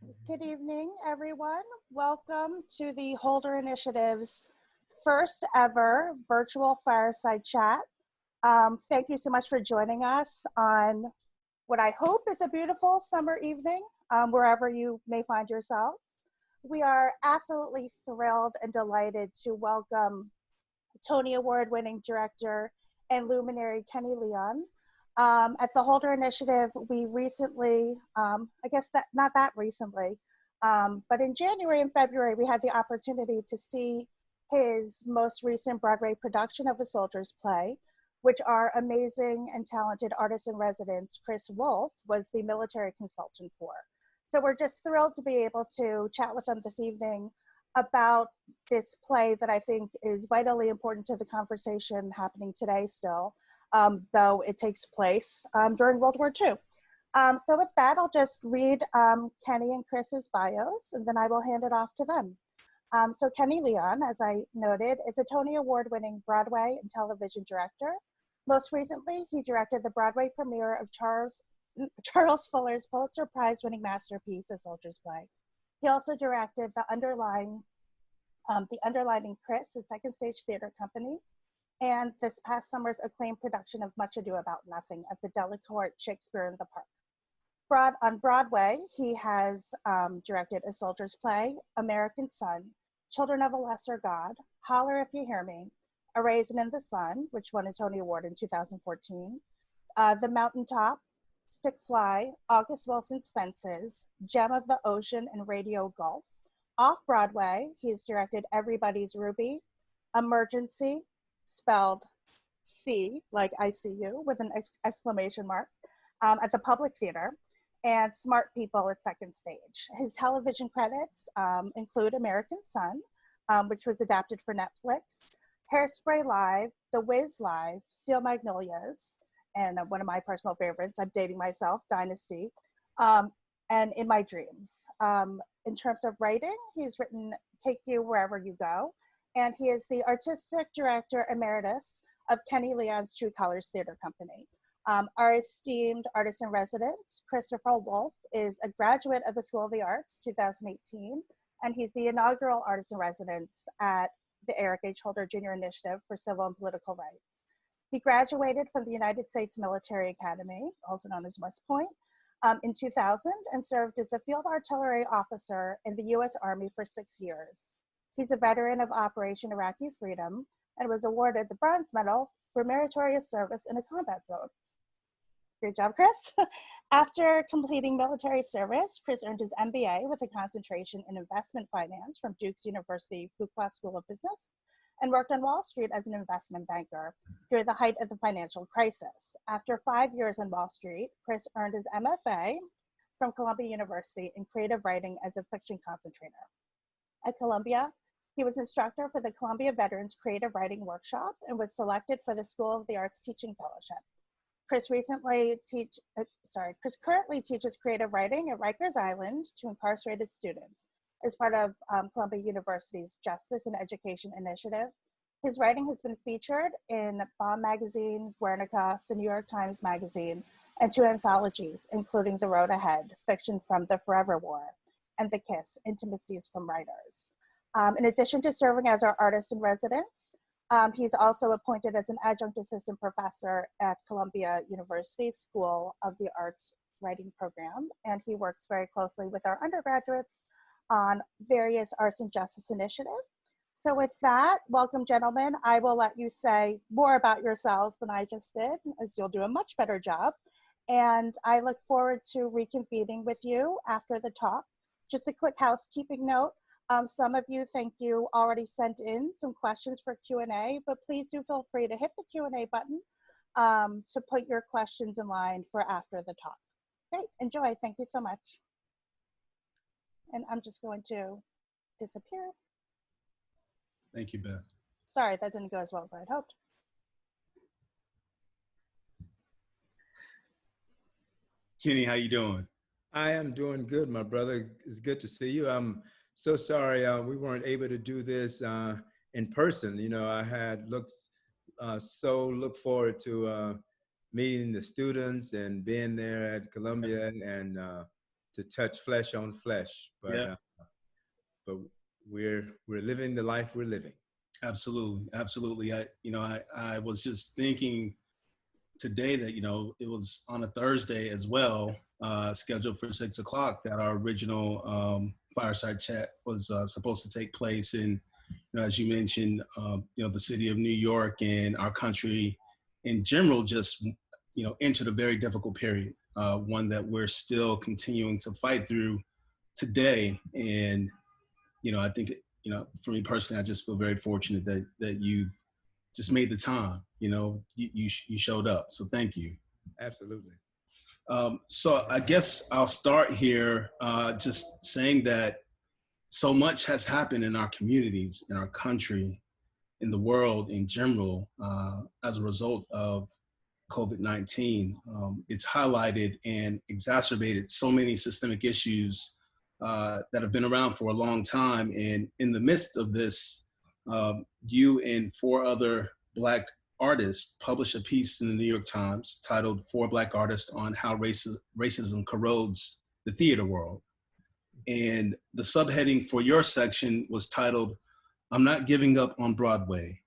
Good evening, everyone. Welcome to the Holder Initiative's first ever virtual Fireside Chat. Thank you so much for joining us on what I hope is a beautiful summer evening, wherever you may find yourselves. We are absolutely thrilled and delighted to welcome Tony Award winning director and luminary Kenny Leon. At the Holder Initiative, we recently, I guess that not that recently, but in January and February, we had the opportunity to see his most recent Broadway production of A Soldier's Play, which our amazing and talented artist in residence, Chris Wolfe, was the military consultant for. So we're just thrilled to be able to chat with him this evening about this play that I think is vitally important to the conversation happening today still, though it takes place during World War II. So with that, I'll just read Kenny and Chris's bios, and then I will hand it off to them. So Kenny Leon, as I noted, is a Tony Award-winning Broadway and television director. Most recently, he directed the Broadway premiere of Charles Fuller's Pulitzer Prize-winning masterpiece, A Soldier's Play. He also directed the Underlining Chris, a second stage theater company, and this past summer's acclaimed production of Much Ado About Nothing at the Delacorte Shakespeare in the Park. On Broadway, he has directed A Soldier's Play, American Son, Children of a Lesser God, Holler If You Hear Me, A Raisin in the Sun, which won a Tony Award in 2014, The Mountaintop, Stick Fly, August Wilson's Fences, Gem of the Ocean, and Radio Golf. Off-Broadway, he's directed Everybody's Ruby, Emergency, spelled C, like ICU, with an exclamation mark, at the Public Theater, and Smart People at Second Stage. His television credits include American Son, which was adapted for Netflix, Hairspray Live, The Wiz Live, Steel Magnolias, and one of my personal favorites, I'm dating myself, Dynasty, and In My Dreams. In terms of writing, he's written Take You Wherever You Go, and he is the artistic director emeritus of Kenny Leon's True Colors Theater Company. Our esteemed artist in residence, Christopher Wolfe, is a graduate of the School of the Arts 2018, and he's the inaugural artist in residence at the Eric H. Holder Jr. Initiative for Civil and Political Rights. He graduated from the United States Military Academy, also known as West Point, in 2000, and served as a field artillery officer in the U.S. Army for 6 years. He's a veteran of Operation Iraqi Freedom and was awarded the Bronze Medal for meritorious service in a combat zone. Great job, Chris. After completing military service, Chris earned his MBA with a concentration in investment finance from Duke's University Fuqua School of Business and worked on Wall Street as an investment banker during the height of the financial crisis. After 5 years on Wall Street, Chris earned his MFA from Columbia University in creative writing as a fiction concentrator. At Columbia, he was instructor for the Columbia Veterans Creative Writing Workshop and was selected for the School of the Arts Teaching Fellowship. Chris currently teaches creative writing at Rikers Island to incarcerated students as part of Columbia University's Justice and Education Initiative. His writing has been featured in Bomb Magazine, Guernica, the New York Times Magazine, and 2 anthologies, including The Road Ahead, Fiction from the Forever War, and The Kiss, Intimacies from Writers. In addition to serving as our artist in residence, he's also appointed as an adjunct assistant professor at Columbia University School of the Arts Writing Program, and he works very closely with our undergraduates on various arts and justice initiatives. So with that, welcome, gentlemen. I will let you say more about yourselves than I just did, as you'll do a much better job. And I look forward to reconvening with you after the talk. Just a quick housekeeping note. Some of you, thank you, already sent in some questions for Q&A, but please do feel free to hit the Q&A button to put your questions in line for after the talk. Great, enjoy, thank you so much. And I'm just going to disappear. Thank you, Beth. Sorry, that didn't go as well as I'd hoped. Kenny, how you doing? I am doing good, my brother. It's good to see you. I'm so sorry we weren't able to do this in person. You know, I had looked forward to meeting the students and being there at Columbia and to touch flesh on flesh, Yeah, but we're living the life we're living. absolutely, absolutely. I was just thinking today that it was on a Thursday as well, scheduled for 6 o'clock, that our original Fireside Chat was supposed to take place in, as you mentioned, the city of New York and our country in general just entered a very difficult period, one that we're still continuing to fight through today. And I think for me personally, I just feel very fortunate that you've just made the time. You showed up, so thank you. Absolutely. So I guess I'll start here, just saying that so much has happened in our communities, in our country, in the world in general, as a result of COVID-19. It's highlighted and exacerbated so many systemic issues that have been around for a long time. And in the midst of this, you and four other Black artists published a piece in the New York Times titled "Four Black Artists on How Racism Corrodes the Theater World." And the subheading for your section was titled, "I'm Not Giving Up on Broadway.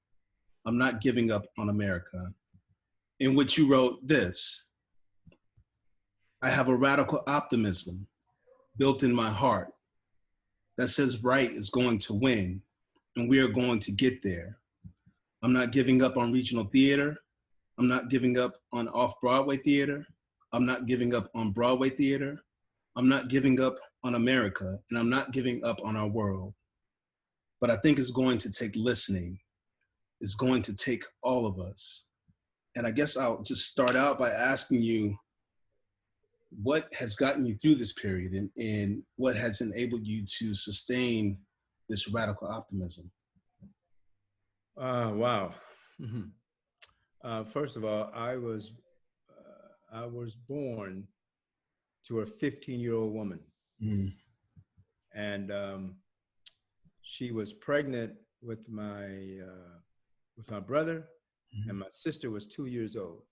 I'm Not Giving Up on America," in which you wrote this: "I have a radical optimism built in my heart that says right is going to win, and we are going to get there. I'm not giving up on regional theater. I'm not giving up on off-Broadway theater. I'm not giving up on Broadway theater. I'm not giving up on America, and I'm not giving up on our world. But I think it's going to take listening. It's going to take all of us." And I guess I'll just start out by asking you, what has gotten you through this period, and what has enabled you to sustain this radical optimism? Wow. First of all, I was born to a 15-year-old woman, Mm. and she was pregnant with my brother, and my sister was 2 years old.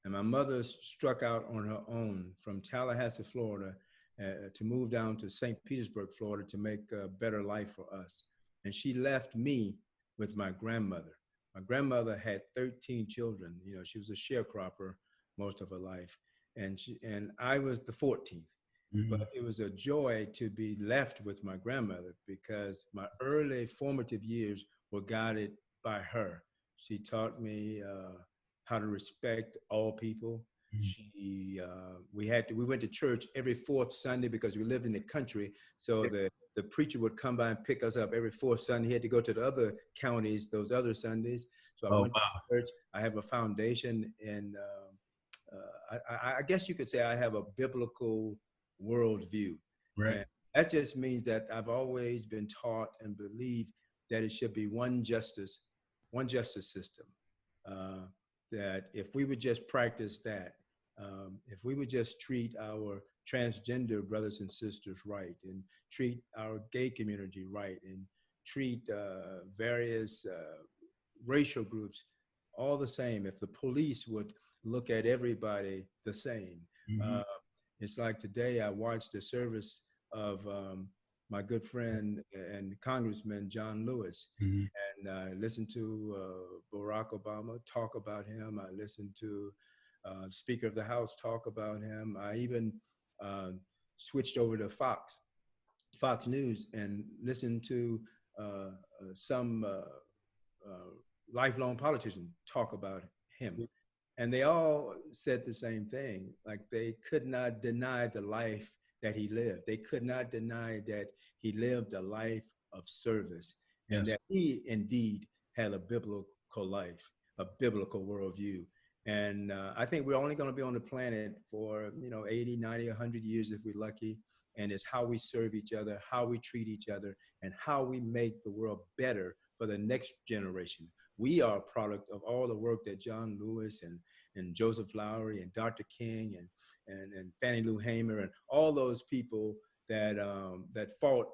And my mother struck out on her own from Tallahassee, Florida, to move down to St. Petersburg, Florida, to make a better life for us. And she left me with my grandmother. My grandmother had 13 children. She was a sharecropper most of her life. And I was the 14th. Mm-hmm. But it was a joy to be left with my grandmother, because my early formative years were guided by her. She taught me how to respect all people. We went to church every fourth Sunday because we lived in the country. So the preacher would come by and pick us up every fourth Sunday. He had to go to the other counties those other Sundays. So I went to church. I have a foundation in, I guess you could say I have a biblical worldview. Right. And that just means that I've always been taught and believed that it should be one justice system. That if we would just practice that, if we would just treat our transgender brothers and sisters right, and treat our gay community right, and treat various racial groups all the same, if the police would look at everybody the same. Mm-hmm. It's like today I watched a service of my good friend and Congressman John Lewis. Mm-hmm. And I listened to Barack Obama talk about him. I listened to Speaker of the House talk about him. I even switched over to Fox News, and listened to some lifelong politician talk about him. And they all said the same thing. Like, they could not deny the life that he lived. They could not deny that he lived a life of service. And Yes. that he indeed had a biblical life, a biblical worldview. And I think we're only going to be on the planet for 80, 90, 100 years if we're lucky. And it's how we serve each other, how we treat each other, and how we make the world better for the next generation. We are a product of all the work that John Lewis and Joseph Lowery and Dr. King and Fannie Lou Hamer and all those people that fought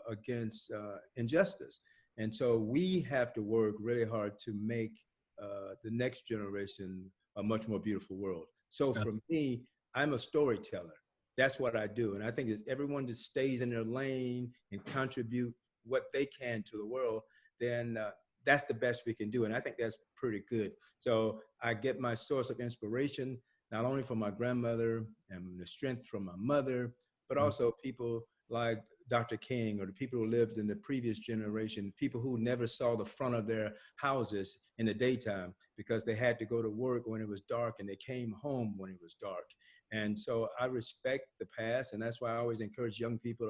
against injustice. And so we have to work really hard to make the next generation a much more beautiful world. So for me, I'm a storyteller. That's what I do. And I think if everyone just stays in their lane and contribute what they can to the world, then that's the best we can do. And I think that's pretty good. So I get my source of inspiration, not only from my grandmother and the strength from my mother, but also people like Dr. King, or the people who lived in the previous generation, people who never saw the front of their houses in the daytime because they had to go to work when it was dark and they came home when it was dark. And so I respect the past, and that's why I always encourage young people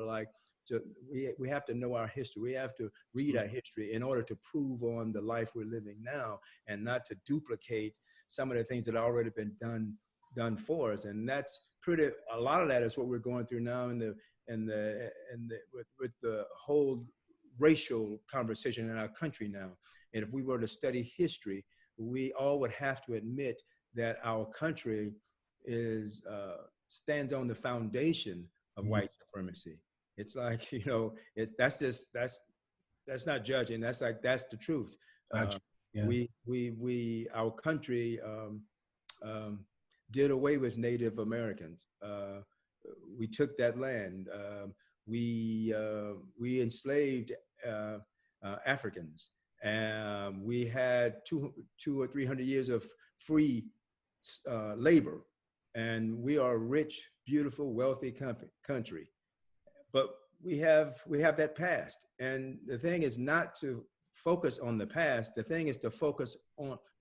to we have to know our history. We have to read our history in order to prove on the life we're living now, and not to duplicate some of the things that have already been done for us. And that's a lot of that is what we're going through now with the whole racial conversation in our country now. And if we were to study history, we all would have to admit that our country stands on the foundation of white supremacy. It's like, that's not judging. That's the truth. Our country did away with Native Americans. We took that land. We enslaved Africans. And we had 200 or 300 years of free labor. And we are a rich, beautiful, wealthy country. But we have that past. And the thing is not to focus on the past. The thing is to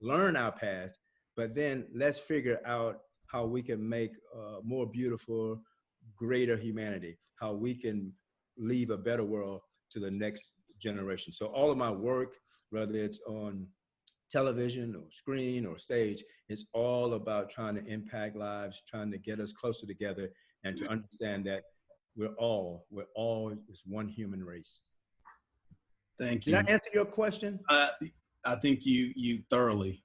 learn our past, but then let's figure out how we can make a more beautiful, greater humanity, how we can leave a better world to the next generation. So all of my work, whether it's on television or screen or stage, it's all about trying to impact lives, trying to get us closer together, and to understand that we're all this one human race. Thank you. Did I answer your question? I think you thoroughly,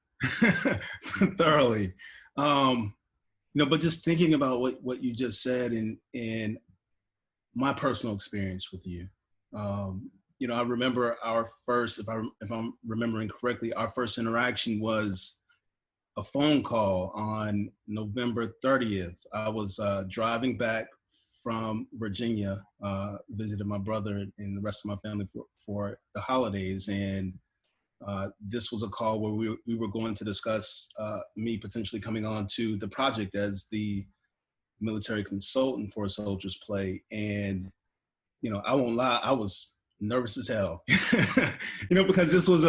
thoroughly. But just thinking about what you just said and my personal experience with you. I remember our first, if I'm remembering correctly, our first interaction was a phone call on November 30th. I was driving back from Virginia, visited my brother and the rest of my family for the holidays. And this was a call where we were going to discuss me potentially coming on to the project as the military consultant for a soldier's play. And, I won't lie, I was nervous as hell, because this was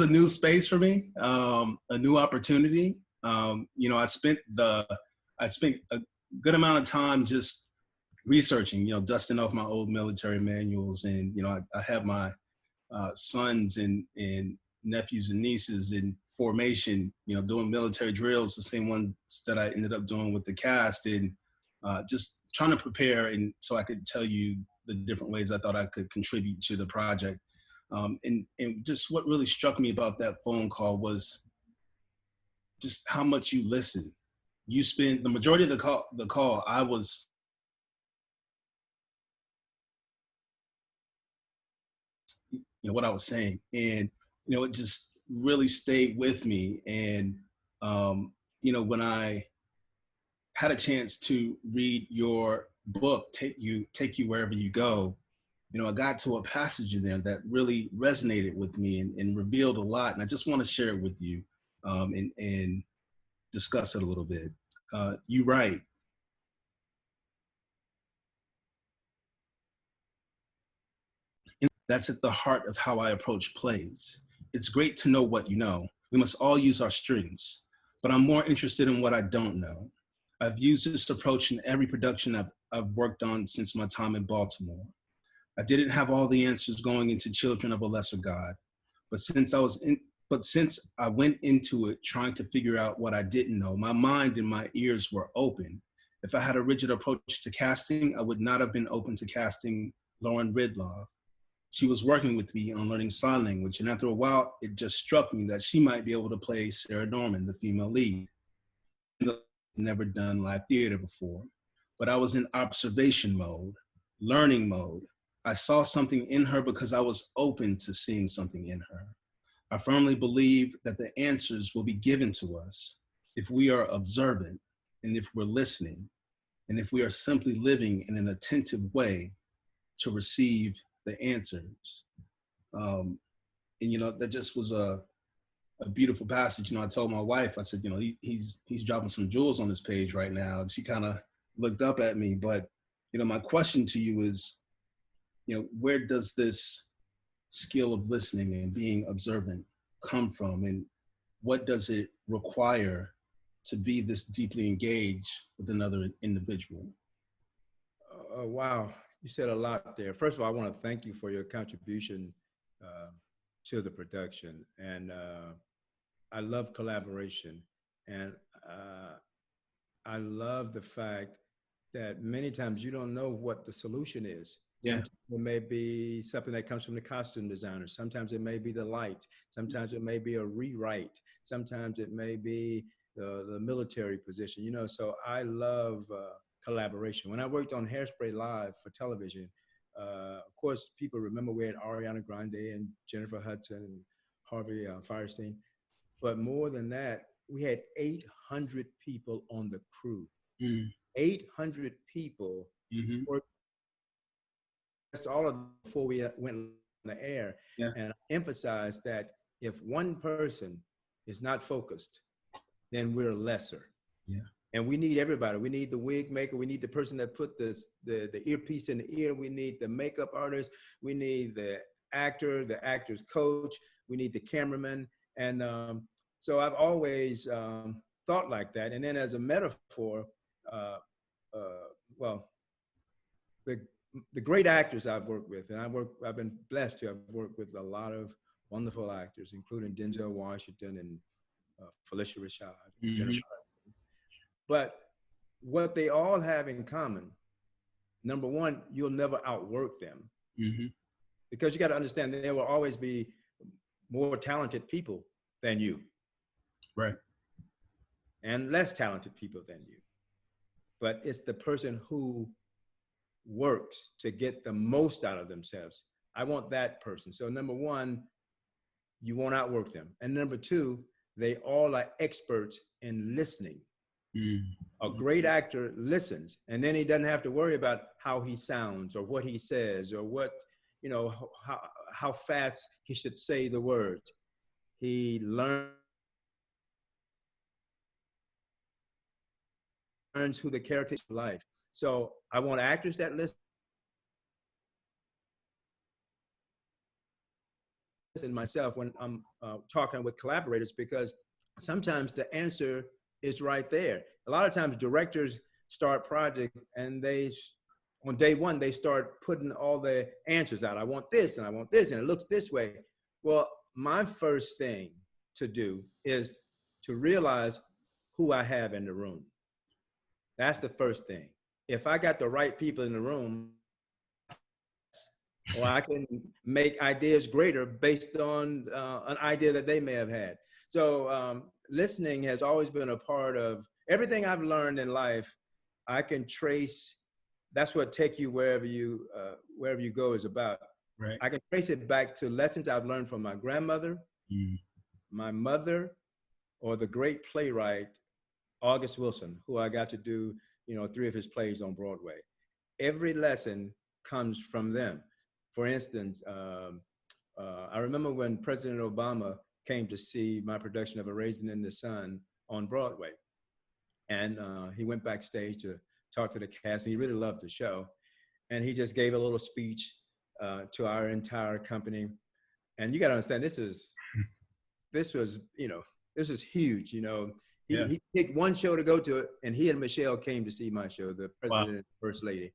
a new space for me, a new opportunity. I spent a good amount of time just researching, dusting off my old military manuals. And, I have my sons and nephews and nieces in formation, doing military drills, the same ones that I ended up doing with the cast, and just trying to prepare, and so I could tell you the different ways I thought I could contribute to the project. And just what really struck me about that phone call was just how much you listen. You spend the majority of the call, I was what I was saying, and it just really stayed with me. And when I had a chance to read your book, take you wherever you go, I got to a passage in there that really resonated with me and revealed a lot, and I just want to share it with you and discuss it a little bit. You write, that's at the heart of how I approach plays. It's great to know what you know. We must all use our strengths, but I'm more interested in what I don't know. I've used this approach in every production I've worked on since my time in Baltimore. I didn't have all the answers going into Children of a Lesser God, but since I went into it trying to figure out what I didn't know, my mind and my ears were open. If I had a rigid approach to casting, I would not have been open to casting Lauren Ridloff. She was working with me on learning sign language, and after a while, it just struck me that she might be able to play Sarah Norman, the female lead. Never done live theater before, but I was in observation mode, learning mode. I saw something in her because I was open to seeing something in her. I firmly believe that the answers will be given to us if we are observant and if we're listening. and if we are simply living in an attentive way to receive the answers. And, that just was a beautiful passage. I told my wife, I said, he's dropping some jewels on this page right now. And she kind of looked up at me. But, my question to you is, where does this skill of listening and being observant come from? And what does it require to be this deeply engaged with another individual? Wow, you said a lot there. First of all, I want to thank you for your contribution to the production. And I love collaboration. And I love the fact that many times you don't know what the solution is. Yeah. Sometimes it may be something that comes from the costume designer. Sometimes it may be the lights. Sometimes it may be a rewrite. Sometimes it may be the military position, so I love collaboration. When I worked on Hairspray Live for television, of course, people remember we had Ariana Grande and Jennifer Hudson and Harvey Firestein. But more than that, we had 800 people on the crew. 800 people worked all of them before we went on the air. Yeah. And I emphasized that if one person is not focused, then we're lesser. Yeah. And we need everybody. We need the wig maker. We need the person that put the earpiece in the ear. We need the makeup artist. We need the actor, the actor's coach. We need the cameraman. And so I've always thought like that. And then as a metaphor, well, the great actors I've worked with, and I've been blessed to have worked with a lot of wonderful actors, including Denzel Washington and Felicia Rashad, Jennifer. But what they all have in common, number one, you'll never outwork them. Because you got to understand that there will always be more talented people than you. Right. And less talented people than you. But it's the person who works to get the most out of themselves. I want that person. So number one, you won't outwork them. And number two, they all are experts in listening. A great actor listens, and then he doesn't have to worry about how he sounds or what he says or what, how fast he should say the words. He learns who the character is in life. So I want actors that listen myself when I'm talking with collaborators, because sometimes the answer is right there. A lot of times directors start projects and on day one, they start putting all the answers out. I want this and I want this and it looks this way. Well, my first thing to do is to realize who I have in the room. That's the first thing. If I got the right people in the room, or I can make ideas greater based on an idea that they may have had. So listening has always been a part of everything I've learned in life. I can trace. That's what Take You Wherever You Go is about. Right. I can trace it back to lessons I've learned from my grandmother, my mother, or the great playwright August Wilson, who I got to do 3 of his plays on Broadway. Every lesson comes from them. For instance, I remember when President Obama came to see my production of A Raisin in the Sun on Broadway. And he went backstage to talk to the cast, and he really loved the show. And he just gave a little speech to our entire company. And you got to understand, this was huge. He picked one show to go to, and he and Michelle came to see my show, the President and First Lady.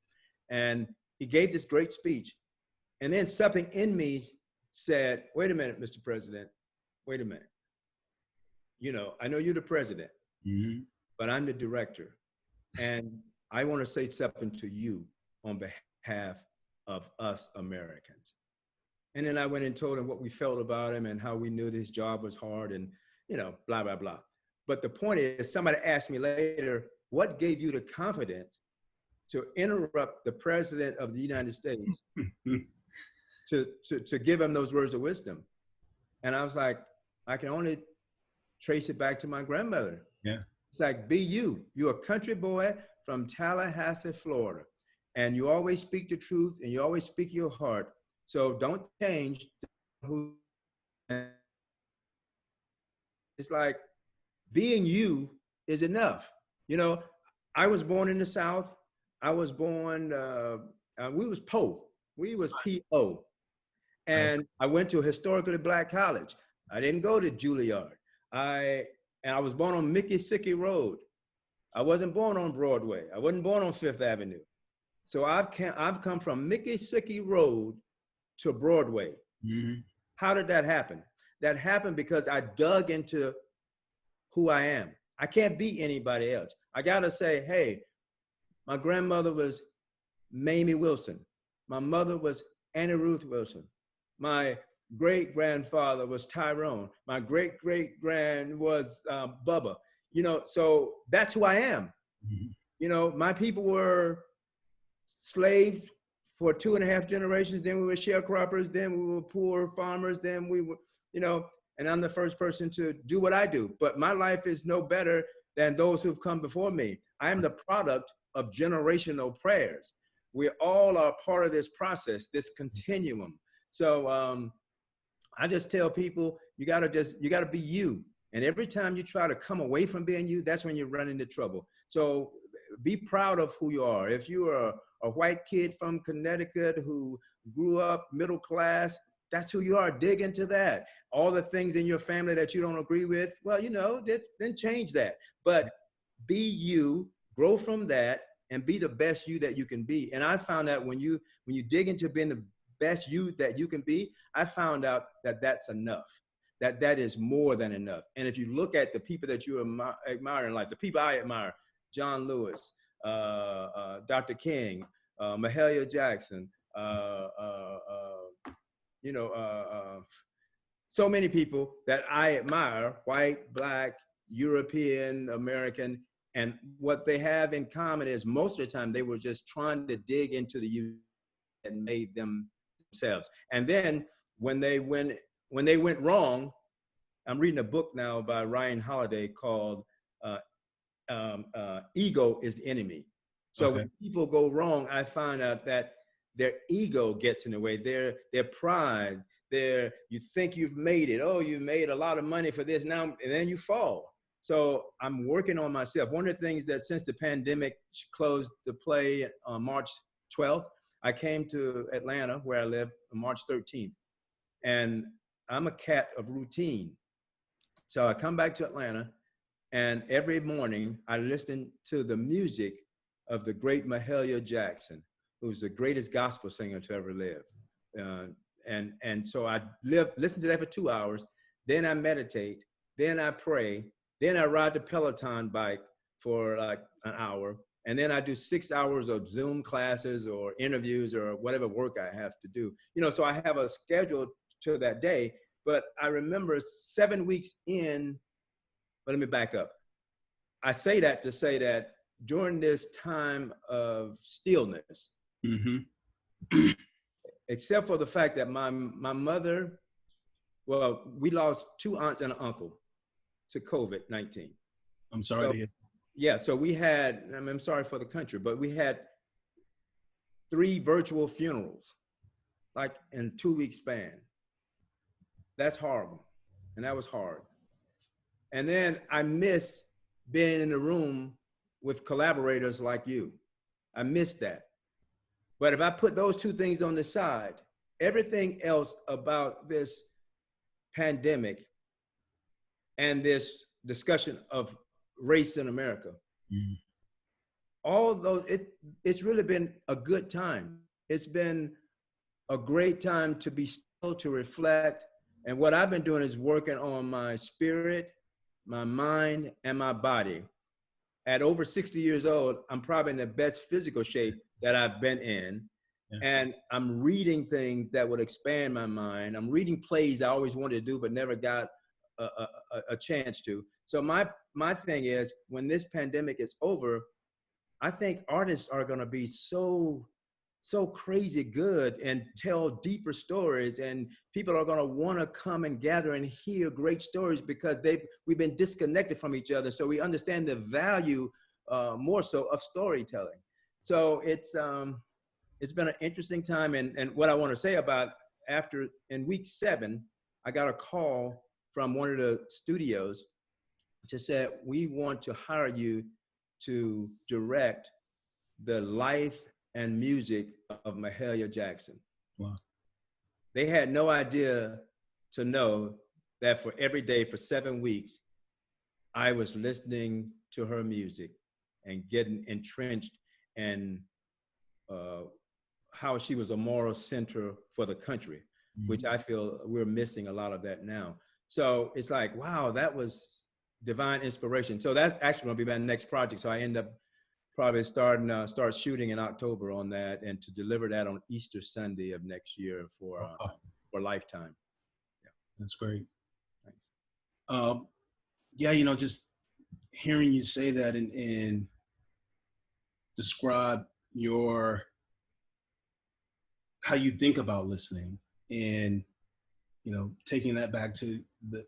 And he gave this great speech. And then something in me said, wait a minute, Mr. President, wait a minute. I know you're the president, but I'm the director. And I want to say something to you on behalf of us Americans. And then I went and told him what we felt about him and how we knew that his job was hard and, blah, blah, blah. But the point is, somebody asked me later, what gave you the confidence to interrupt the president of the United States to give him those words of wisdom? And I was like, I can only trace it back to my grandmother. Yeah. It's like, be you. You're a country boy from Tallahassee, Florida. And you always speak the truth and you always speak your heart. So don't change who. It's like being you is enough. You know, I was born in the South. I was born, we was PO. We was P-O. And I went to a historically Black college. I didn't go to Juilliard. And I was born on Mickey Sickey Road. I wasn't born on Broadway. I wasn't born on Fifth Avenue. So I've come from Mickey Sickey Road to Broadway. Mm-hmm. How did that happen? That happened because I dug into who I am. I can't be anybody else. I gotta say, hey, my grandmother was Mamie Wilson. My mother was Annie Ruth Wilson. My great-grandfather was Tyrone. My great-great-grand was Bubba. You know, so that's who I am. Mm-hmm. You know, my people were slaves for 2.5 generations. Then we were sharecroppers. Then we were poor farmers. Then we were, you know, and I'm the first person to do what I do. But my life is no better than those who've come before me. I am the product of generational prayers. We all are part of this process, this continuum. So I just tell people, you gotta be you. And every time you try to come away from being you, that's when you run into trouble. So be proud of who you are. If you are a white kid from Connecticut who grew up middle class, that's who you are. Dig into that. All the things in your family that you don't agree with, well, you know, then change that. But be you, grow from that, and be the best you that you can be. And I found that when you dig into being the best you that you can be, I found out that that's enough. That is more than enough. And if you look at the people that you admire in life, the people I admire, John Lewis, Dr. King, Mahalia Jackson, so many people that I admire, white, Black, European, American, and what they have in common is most of the time they were just trying to dig into the you and made them themselves. And then when they went wrong, I'm reading a book now by Ryan Holiday called Ego is the Enemy. So when people go wrong, I find out that their ego gets in the way, their pride, you think you've made it. Oh, you made a lot of money for this now, and then you fall. So I'm working on myself. One of the things that since the pandemic closed the play on March 12th, I came to Atlanta where I live on March 13th. And I'm a cat of routine. So I come back to Atlanta and every morning I listen to the music of the great Mahalia Jackson, who's the greatest gospel singer to ever live. And so I listen to that for 2 hours, then I meditate, then I pray, then I ride the Peloton bike for like an hour, and then I do 6 hours of Zoom classes or interviews or whatever work I have to do. You know, so I have a schedule to that day, but I remember 7 weeks in, but let me back up. I say that to say that during this time of stillness, mm-hmm. except for the fact that my mother, well, we lost 2 aunts and an uncle to COVID-19. I'm sorry to hear. Yeah, so we had, I'm sorry for the country, but we had 3 virtual funerals, like in 2-week span. That's horrible, and that was hard. And then I miss being in the room with collaborators like you. I miss that. But if I put those 2 things on the side, everything else about this pandemic and this discussion of race in America, mm-hmm. all those, it's really been a good time. It's been a great time to be still, to reflect. And what I've been doing is working on my spirit, my mind, and my body. At over 60 years old, I'm probably in the best physical shape that I've been in. Yeah. And I'm reading things that would expand my mind. I'm reading plays I always wanted to do, but never got a chance to. So my thing is, when this pandemic is over, I think artists are going to be so so crazy good and tell deeper stories, and people are going to want to come and gather and hear great stories because we've been disconnected from each other, so we understand the value more so of storytelling. So it's been an interesting time, and what I want to say about after in week 7, I got a call from one of the studios to say, we want to hire you to direct the life and music of Mahalia Jackson. Wow. They had no idea to know that for every day for 7 weeks, I was listening to her music and getting entrenched in how she was a moral center for the country, which I feel we're missing a lot of that now. So it's like, wow, that was divine inspiration. So that's actually going to be my next project. So I end up probably start shooting in October on that, and to deliver that on Easter Sunday of next year for Lifetime. Yeah. That's great. Thanks. Yeah, just hearing you say that and describe how you think about listening, and taking that back to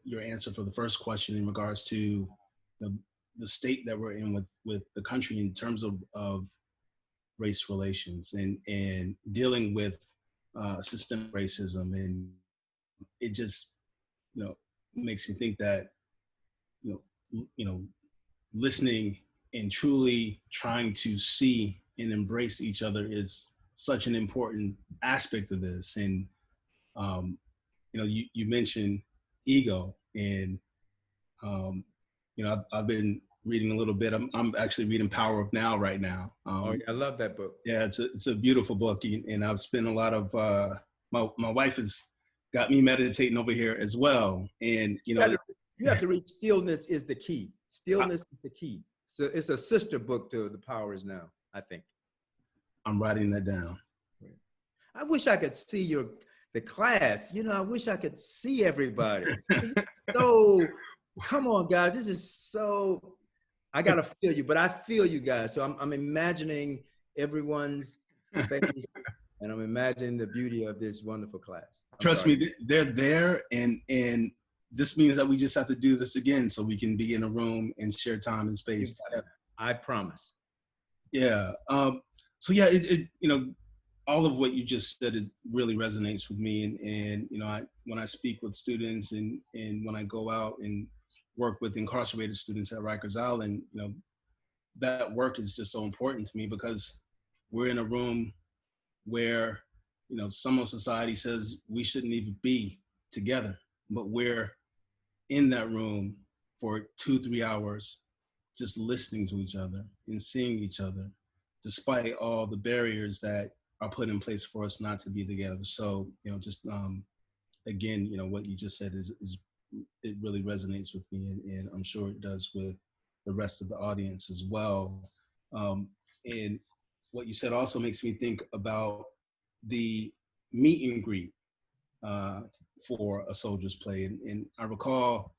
your answer for the first question in regards to the state that we're in with the country in terms of race relations and dealing with systemic racism, and it just makes me think that listening and truly trying to see and embrace each other is such an important aspect of this. And you mentioned ego, and I've been reading a little bit. I'm actually reading Power of Now right now. I love that book. Yeah, it's a beautiful book, and I've spent a lot of my wife has got me meditating over here as well. And you have to read Stillness is the Key. Stillness is the Key. So it's a sister book to The Power Is Now, I think. I'm writing that down. I wish I could see the class. I wish I could see everybody. So, come on, guys. This is so, I got to feel you, but I feel you guys. So I'm imagining everyone's face, and I'm imagining the beauty of this wonderful class. Trust me, they're there, and this means that we just have to do this again so we can be in a room and share time and space. I promise. Yeah. So yeah, all of what you just said really resonates with me, and when I speak with students and when I go out and work with incarcerated students at Rikers Island, that work is just so important to me, because we're in a room where some of society says we shouldn't even be together, but we're in that room for 2-3 hours just listening to each other and seeing each other, despite all the barriers that are put in place for us not to be together. So just again, what you just said is it really resonates with me, and I'm sure it does with the rest of the audience as well. And what you said also makes me think about the meet and greet for A Soldier's Play. And I recall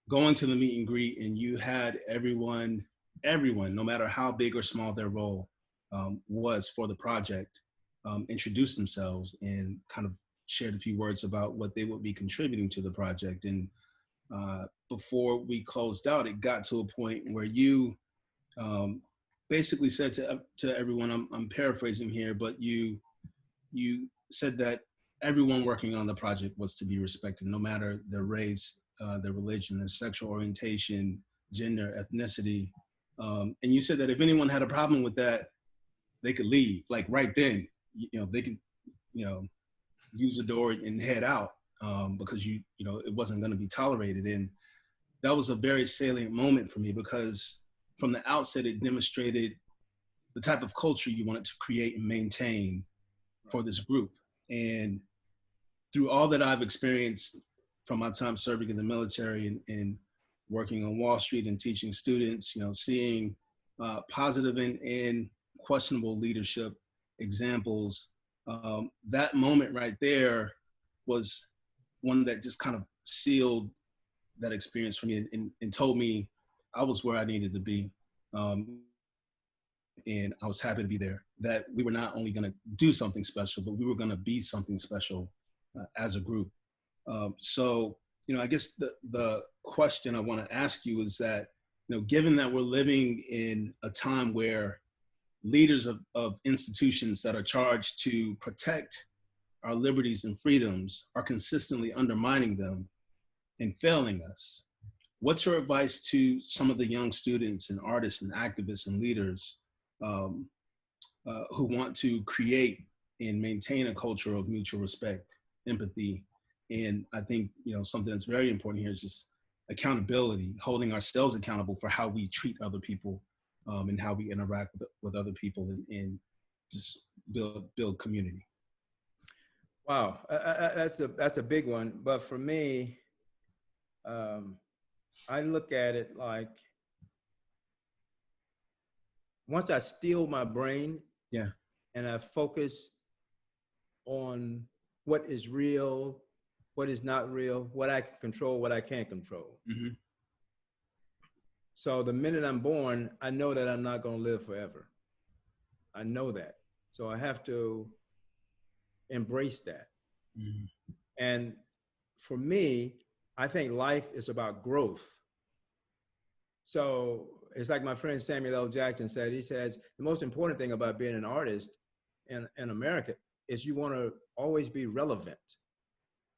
going to the meet and greet, and you had everyone, no matter how big or small their role was for the project, introduce themselves and kind of shared a few words about what they would be contributing to the project. And before we closed out, it got to a point where you basically said to everyone, I'm paraphrasing here, but you said that everyone working on the project was to be respected, no matter their race, their religion, their sexual orientation, gender, ethnicity. And you said that if anyone had a problem with that, they could leave, like right then. They could, use the door and head out, because it wasn't going to be tolerated. And that was a very salient moment for me, because from the outset, it demonstrated the type of culture you wanted to create and maintain for this group. And through all that I've experienced from my time serving in the military and working on Wall Street and teaching students, seeing positive and questionable leadership examples, that moment right there was one that just kind of sealed that experience for me and told me I was where I needed to be. and I was happy to be there, that we were not only going to do something special, but we were going to be something special as a group. So, I guess the question I want to ask you is that, given that we're living in a time where leaders of institutions that are charged to protect our liberties and freedoms are consistently undermining them and failing us, what's your advice to some of the young students and artists and activists and leaders who want to create and maintain a culture of mutual respect, empathy, and I think something that's very important here is just accountability, holding ourselves accountable for how we treat other people and how we interact with other people and just build community. Wow, that's a big one. But for me, I look at it like, once I steal my brain, yeah, and I focus on what is real, what is not real, what I can control, what I can't control. Mm-hmm. So the minute I'm born, I know that I'm not going to live forever. I know that. So I have to embrace that. Mm-hmm. And for me, I think life is about growth. So it's like my friend Samuel L. Jackson said. He says, the most important thing about being an artist in America is you want to always be relevant.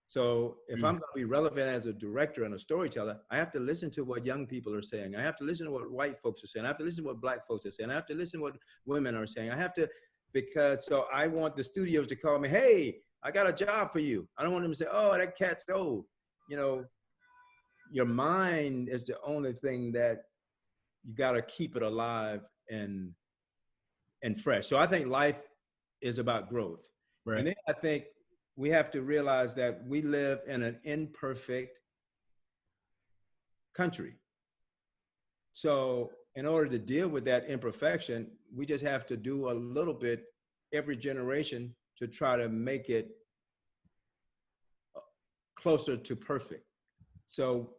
So if I'm going to be relevant as a director and a storyteller, I have to listen to what young people are saying. I have to listen to what white folks are saying. I have to listen to what black folks are saying. I have to listen to what women are saying. I have to, so I want the studios to call me, hey, I got a job for you. I don't want them to say, oh, that cat's old. Your mind is the only thing that you got to keep it alive and fresh. So I think life is about growth. Right. And then I think we have to realize that we live in an imperfect country. So in order to deal with that imperfection, we just have to do a little bit every generation to try to make it closer to perfect. So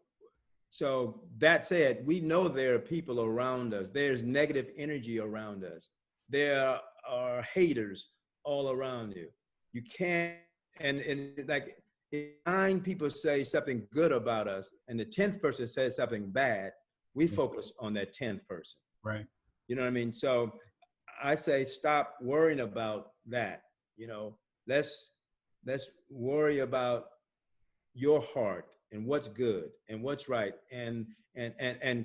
that said, we know there are people around us. There's negative energy around us. There are haters all around you. You can't, and like, if 9 people say something good about us and the 10th person says something bad, we focus on that 10th person. Right. You know what I mean? So I say, stop worrying about that. Let's worry about your heart and what's good and what's right, and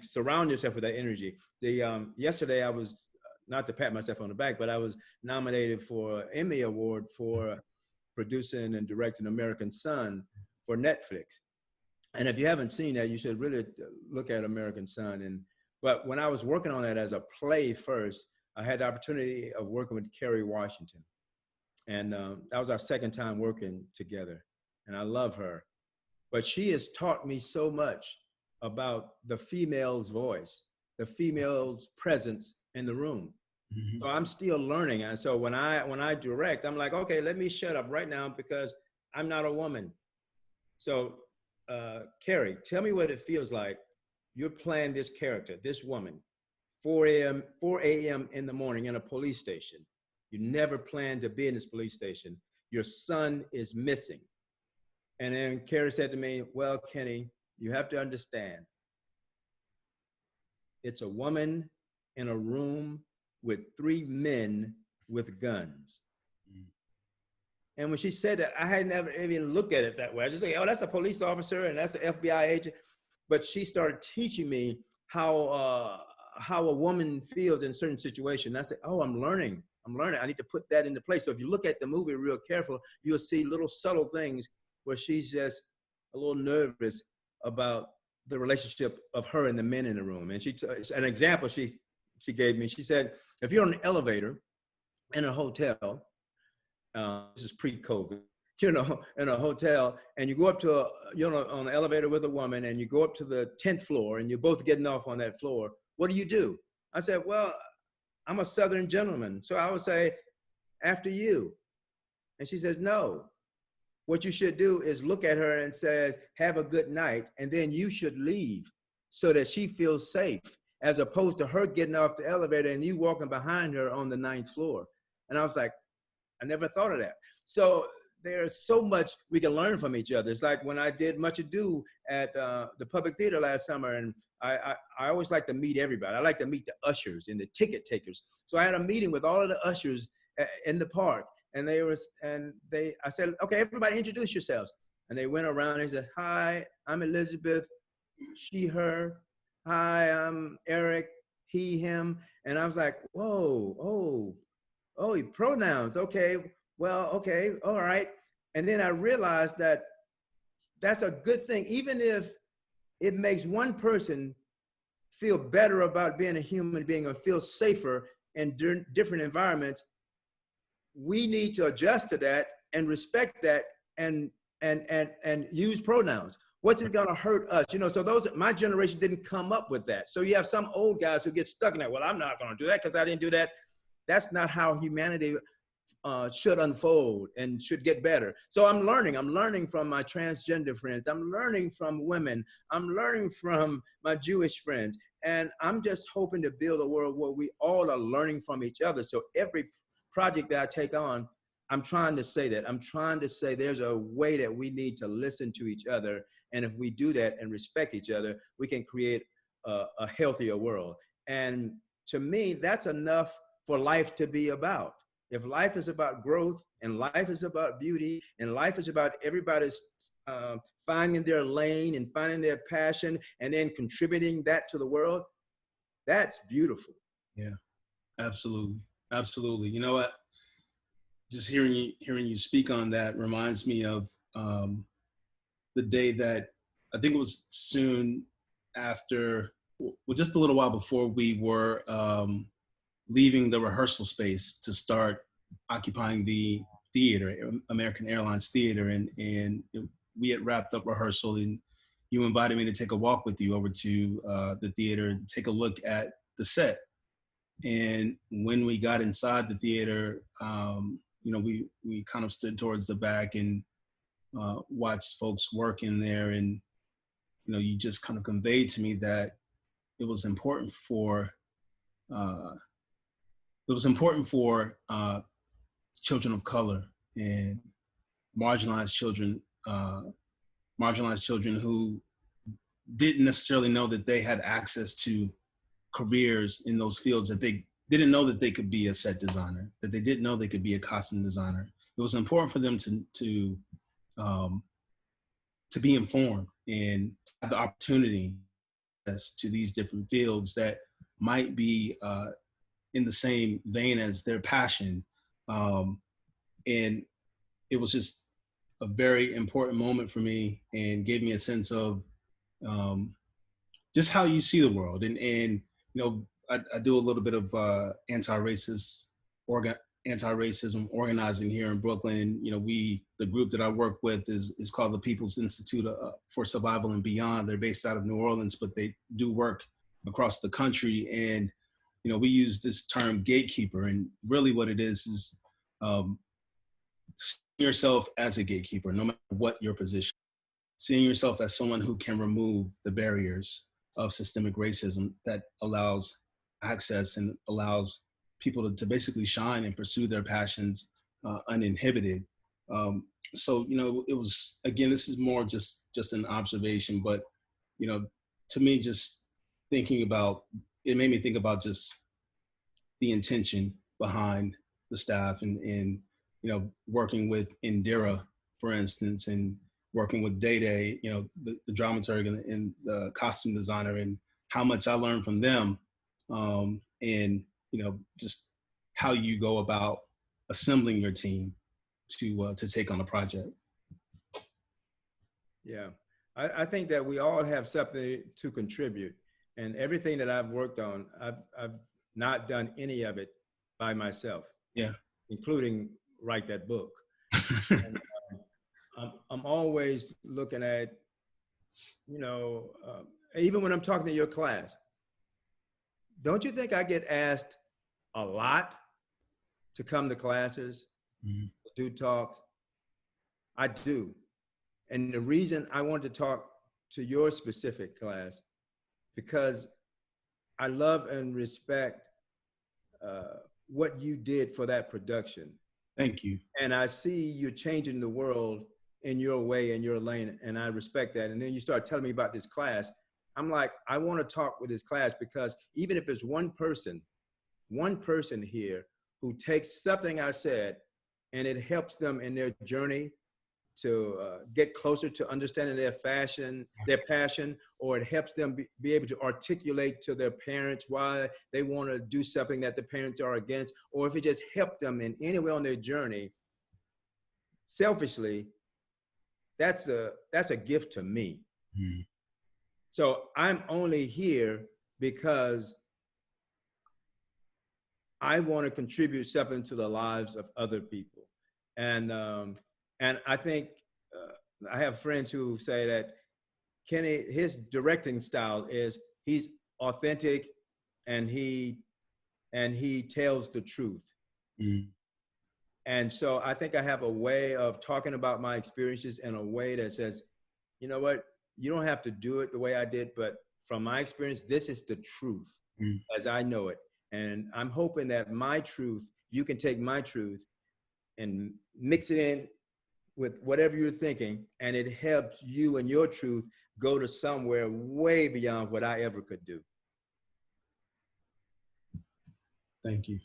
surround yourself with that energy. Yesterday I was, not to pat myself on the back, but I was nominated for an Emmy Award for producing and directing American Son for Netflix. And if you haven't seen that, you should really look at American Son. But when I was working on that as a play first, I had the opportunity of working with Kerry Washington. And that was our second time working together. And I love her. But she has taught me so much about the female's voice, the female's presence in the room. Mm-hmm. So I'm still learning. And so when I direct, I'm like, okay, let me shut up right now because I'm not a woman. So Kerry, tell me what it feels like. You're playing this character, this woman, 4 a.m. in the morning in a police station. You never planned to be in this police station. Your son is missing. And then Kerry said to me, well, Kenny, you have to understand, it's a woman in a room with 3 men with guns. Mm. And when she said that, I had never even looked at it that way. I just think, oh, that's a police officer and that's the FBI agent. But she started teaching me how a woman feels in a certain situation. And I said, oh, I'm learning. I need to put that into place. So if you look at the movie real careful, you'll see little subtle things where she's just a little nervous about the relationship of her and the men in the room. And an example she gave me, she said, if you're on an elevator in a hotel, this is pre-COVID, in a hotel, and you go up to on an elevator with a woman, and you go up to the 10th floor, and you're both getting off on that floor, what do? I said, well, I'm a Southern gentleman, so I would say, after you. And she says, no. What you should do is look at her and says, have a good night, and then you should leave so that she feels safe. as opposed to her getting off the elevator and you walking behind her on the 9th floor. And I was like, I never thought of that. So there's so much we can learn from each other. It's like when I did Much Ado at the Public Theater last summer, and I always like to meet everybody. I like to meet the ushers and the ticket takers. So I had a meeting with all of the ushers in the park, and I said, okay, everybody introduce yourselves. And they went around and they said, hi, I'm Elizabeth, she, her. Hi, I'm Eric, he, him. And I was like, whoa, pronouns, okay. Well, okay, all right. And then I realized that that's a good thing. Even if it makes one person feel better about being a human being or feel safer in different environments, we need to adjust to that and respect that and use pronouns. What's it gonna hurt us? You know, so my generation didn't come up with that. So you have some old guys who get stuck in that. Well, I'm not gonna do that because I didn't do that. That's not how humanity should unfold and should get better. So I'm learning from my transgender friends. I'm learning from women. I'm learning from my Jewish friends. And I'm just hoping to build a world where we all are learning from each other. So every project that I take on, I'm trying to say that. I'm trying to say there's a way that we need to listen to each other. And if we do that and respect each other, we can create a healthier world. And to me, that's enough for life to be about. If life is about growth and life is about beauty and life is about everybody's finding their lane and finding their passion and then contributing that to the world, that's beautiful. Yeah, absolutely. Absolutely. You know what? Just hearing you speak on that reminds me of the day that I think it was soon after, well, just a little while before we were leaving the rehearsal space to start occupying the theater, American Airlines Theater, and we had wrapped up rehearsal, and you invited me to take a walk with you over to the theater and take a look at the set. And when we got inside the theater, you know, we kind of stood towards the back and watched folks work in there, and you know, you just kind of conveyed to me that it was important for children of color and marginalized children who didn't necessarily know that they had access to careers in those fields, that they didn't know that they could be a set designer, that they didn't know they could be a costume designer. It was important for them to be informed and have the opportunity as to these different fields that might be in the same vein as their passion. And it was just a very important moment for me and gave me a sense of just how you see the world. And you know, I do a little bit of anti-racism organizing here in Brooklyn. And, you know, the group that I work with is called the People's Institute for Survival and Beyond. They're based out of New Orleans, but they do work across the country. And, you know, we use this term gatekeeper, and really what it is seeing yourself as a gatekeeper, no matter what your position, seeing yourself as someone who can remove the barriers of systemic racism that allows access and allows people to basically shine and pursue their passions uninhibited. So, you know, it was, again, this is more just an observation, but, you know, to me, just thinking about, it made me think about just the intention behind the staff and you know, working with Indira, for instance, and working with Day, you know, the dramaturg and the costume designer, and how much I learned from them, and, you know, just how you go about assembling your team to take on a project. Yeah, I think that we all have something to contribute, and everything that I've worked on, I've not done any of it by myself. Yeah, including write that book. And, I'm always looking at, you know, even when I'm talking to your class, don't you think I get asked a lot to come to classes, do talks? I do. And the reason I wanted to talk to your specific class, because I love and respect what you did for that production. Thank you. And I see you're changing the world in your way, in your lane, and I respect that. And then you start telling me about this class. I'm like, I want to talk with this class, because even if it's one person here who takes something I said and it helps them in their journey to get closer to understanding their passion, or it helps them be able to articulate to their parents why they want to do something that the parents are against, or if it just helped them in any way on their journey, selfishly, that's a gift to me. Mm-hmm. So I'm only here because I want to contribute something to the lives of other people. And I think I have friends who say that Kenny, his directing style is he's authentic and he tells the truth. Mm. And so I think I have a way of talking about my experiences in a way that says, you know what, you don't have to do it the way I did, but from my experience, this is the truth as I know it. And I'm hoping that my truth, you can take my truth and mix it in with whatever you're thinking, and it helps you and your truth go to somewhere way beyond what I ever could do. Thank you.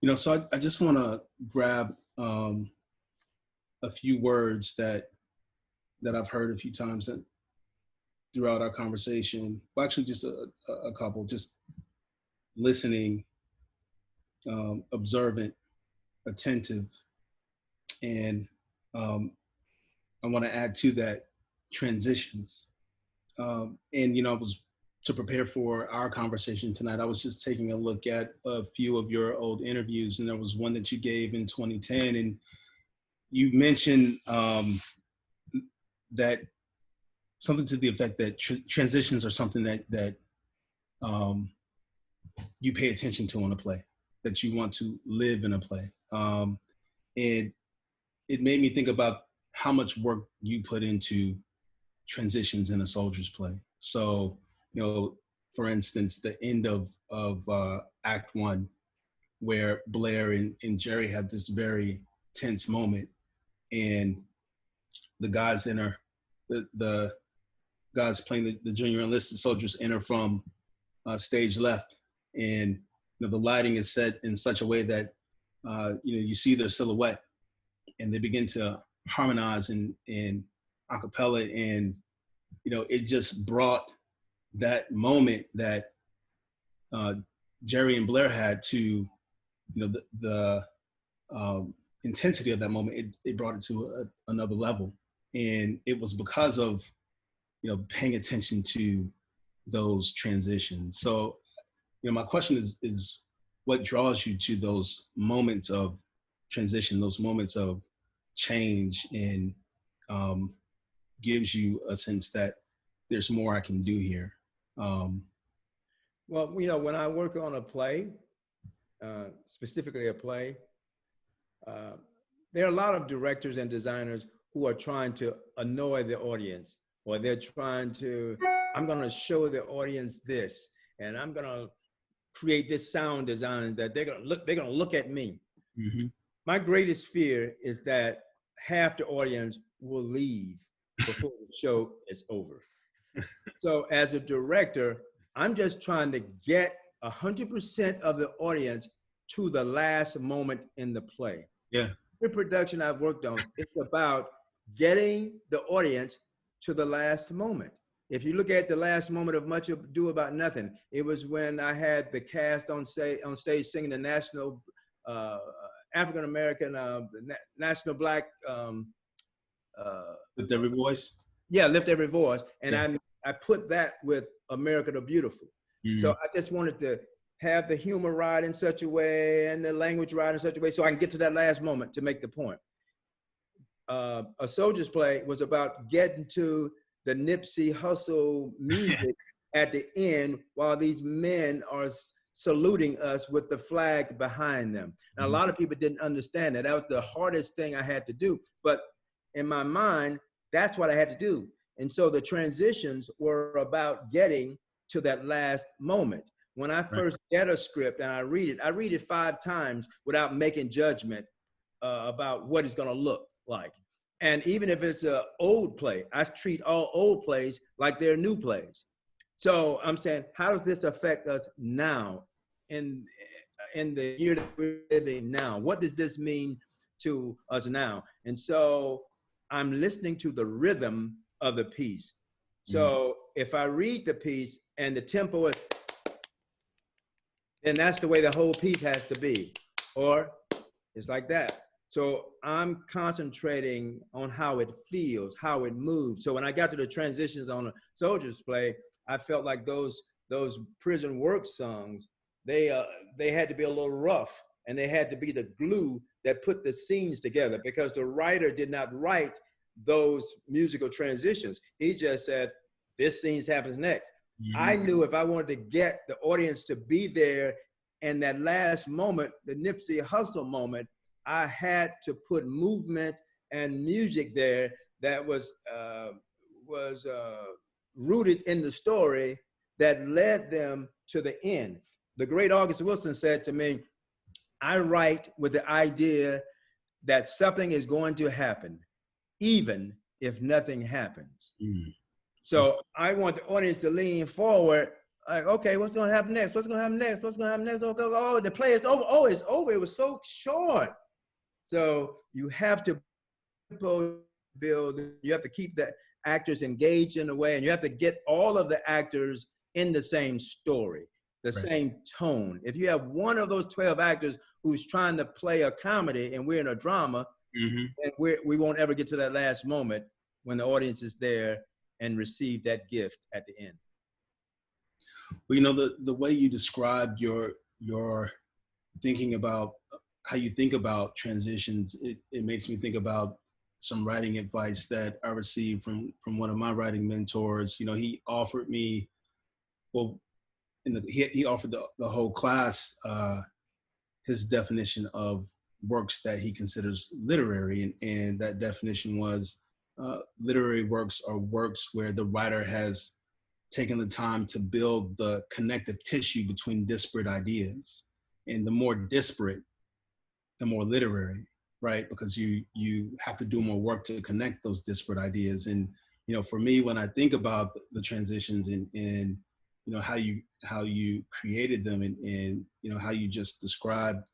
You know, so I just want to grab a few words that I've heard a few times throughout our conversation. Well, actually, just a couple. Just listening, observant, attentive, and I want to add to that transitions. And you know, to prepare for our conversation tonight, I was just taking a look at a few of your old interviews, and there was one that you gave in 2010, and you mentioned that something to the effect that transitions are something that you pay attention to in a play, that you want to live in a play. And it made me think about how much work you put into transitions in a soldier's play. So, you know, for instance, the end of Act One, where Blair and Jerry had this very tense moment, and the guys enter, the guys playing the junior enlisted soldiers enter from stage left, and you know, the lighting is set in such a way that you know, you see their silhouette, and they begin to harmonize in a cappella, and you know, it just brought that moment that Jerry and Blair had to, you know, the intensity of that moment. It brought it to another level, and it was because of, you know, paying attention to those transitions. So, you know, my question is what draws you to those moments of transition, those moments of change, and gives you a sense that there's more I can do here? Well, you know, when I work on a play, specifically a play, there are a lot of directors and designers who are trying to annoy the audience, or they're trying to, I'm going to show the audience this, and I'm going to create this sound design that they're going to look at me. Mm-hmm. My greatest fear is that half the audience will leave before the show is over. So as a director, I'm just trying to get 100% of the audience to the last moment in the play. Yeah. The production I've worked on, it's about getting the audience to the last moment. If you look at the last moment of Much Ado About Nothing, it was when I had the cast on stage singing the national African American national Black Lift Every Voice. Yeah, Lift Every Voice, and I put that with America the Beautiful. Mm-hmm. So I just wanted to have the humor ride in such a way and the language ride in such a way so I can get to that last moment to make the point. A soldier's play was about getting to the Nipsey Hussle music at the end while these men are saluting us with the flag behind them. Now, a lot of people didn't understand that. That was the hardest thing I had to do. But in my mind, that's what I had to do. And so the transitions were about getting to that last moment. When I first get a script and I read it 5 times without making judgment about what it's going to look like. And even if it's an old play, I treat all old plays like they're new plays. So I'm saying, how does this affect us now in the year that we're living now? What does this mean to us now? And so I'm listening to the rhythm of the piece. So if I read the piece and the tempo is, then that's the way the whole piece has to be, or it's like that. So I'm concentrating on how it feels, how it moves. So when I got to the transitions on a Soldier's Play, I felt like those prison work songs, they had to be a little rough, and they had to be the glue that put the scenes together, because the writer did not write those musical transitions. He just said, this scene happens next. I knew if I wanted to get the audience to be there in that last moment, the Nipsey Hussle moment, I had to put movement and music there that was rooted in the story that led them to the end. The great August Wilson said to me, I write with the idea that something is going to happen, even if nothing happens. So I want the audience to lean forward, like, okay, what's going to happen next? What's going to happen next? What's going to happen next? Oh, the play is over. Oh, it's over. It was so short. So you have to build, you have to keep the actors engaged in a way, and you have to get all of the actors in the same story, the same tone. If you have one of those 12 actors who's trying to play a comedy and we're in a drama, then we won't ever get to that last moment when the audience is there and receive that gift at the end. Well, you know, the way you described your thinking about how you think about transitions, it makes me think about some writing advice that I received from one of my writing mentors. You know, he offered me, well, he offered the whole class his definition of works that he considers literary, and that definition was literary works are works where the writer has taken the time to build the connective tissue between disparate ideas, and the more disparate, the more literary, right? Because you have to do more work to connect those disparate ideas. And you know, for me, when I think about the transitions and you know how you created them, and you know how you just described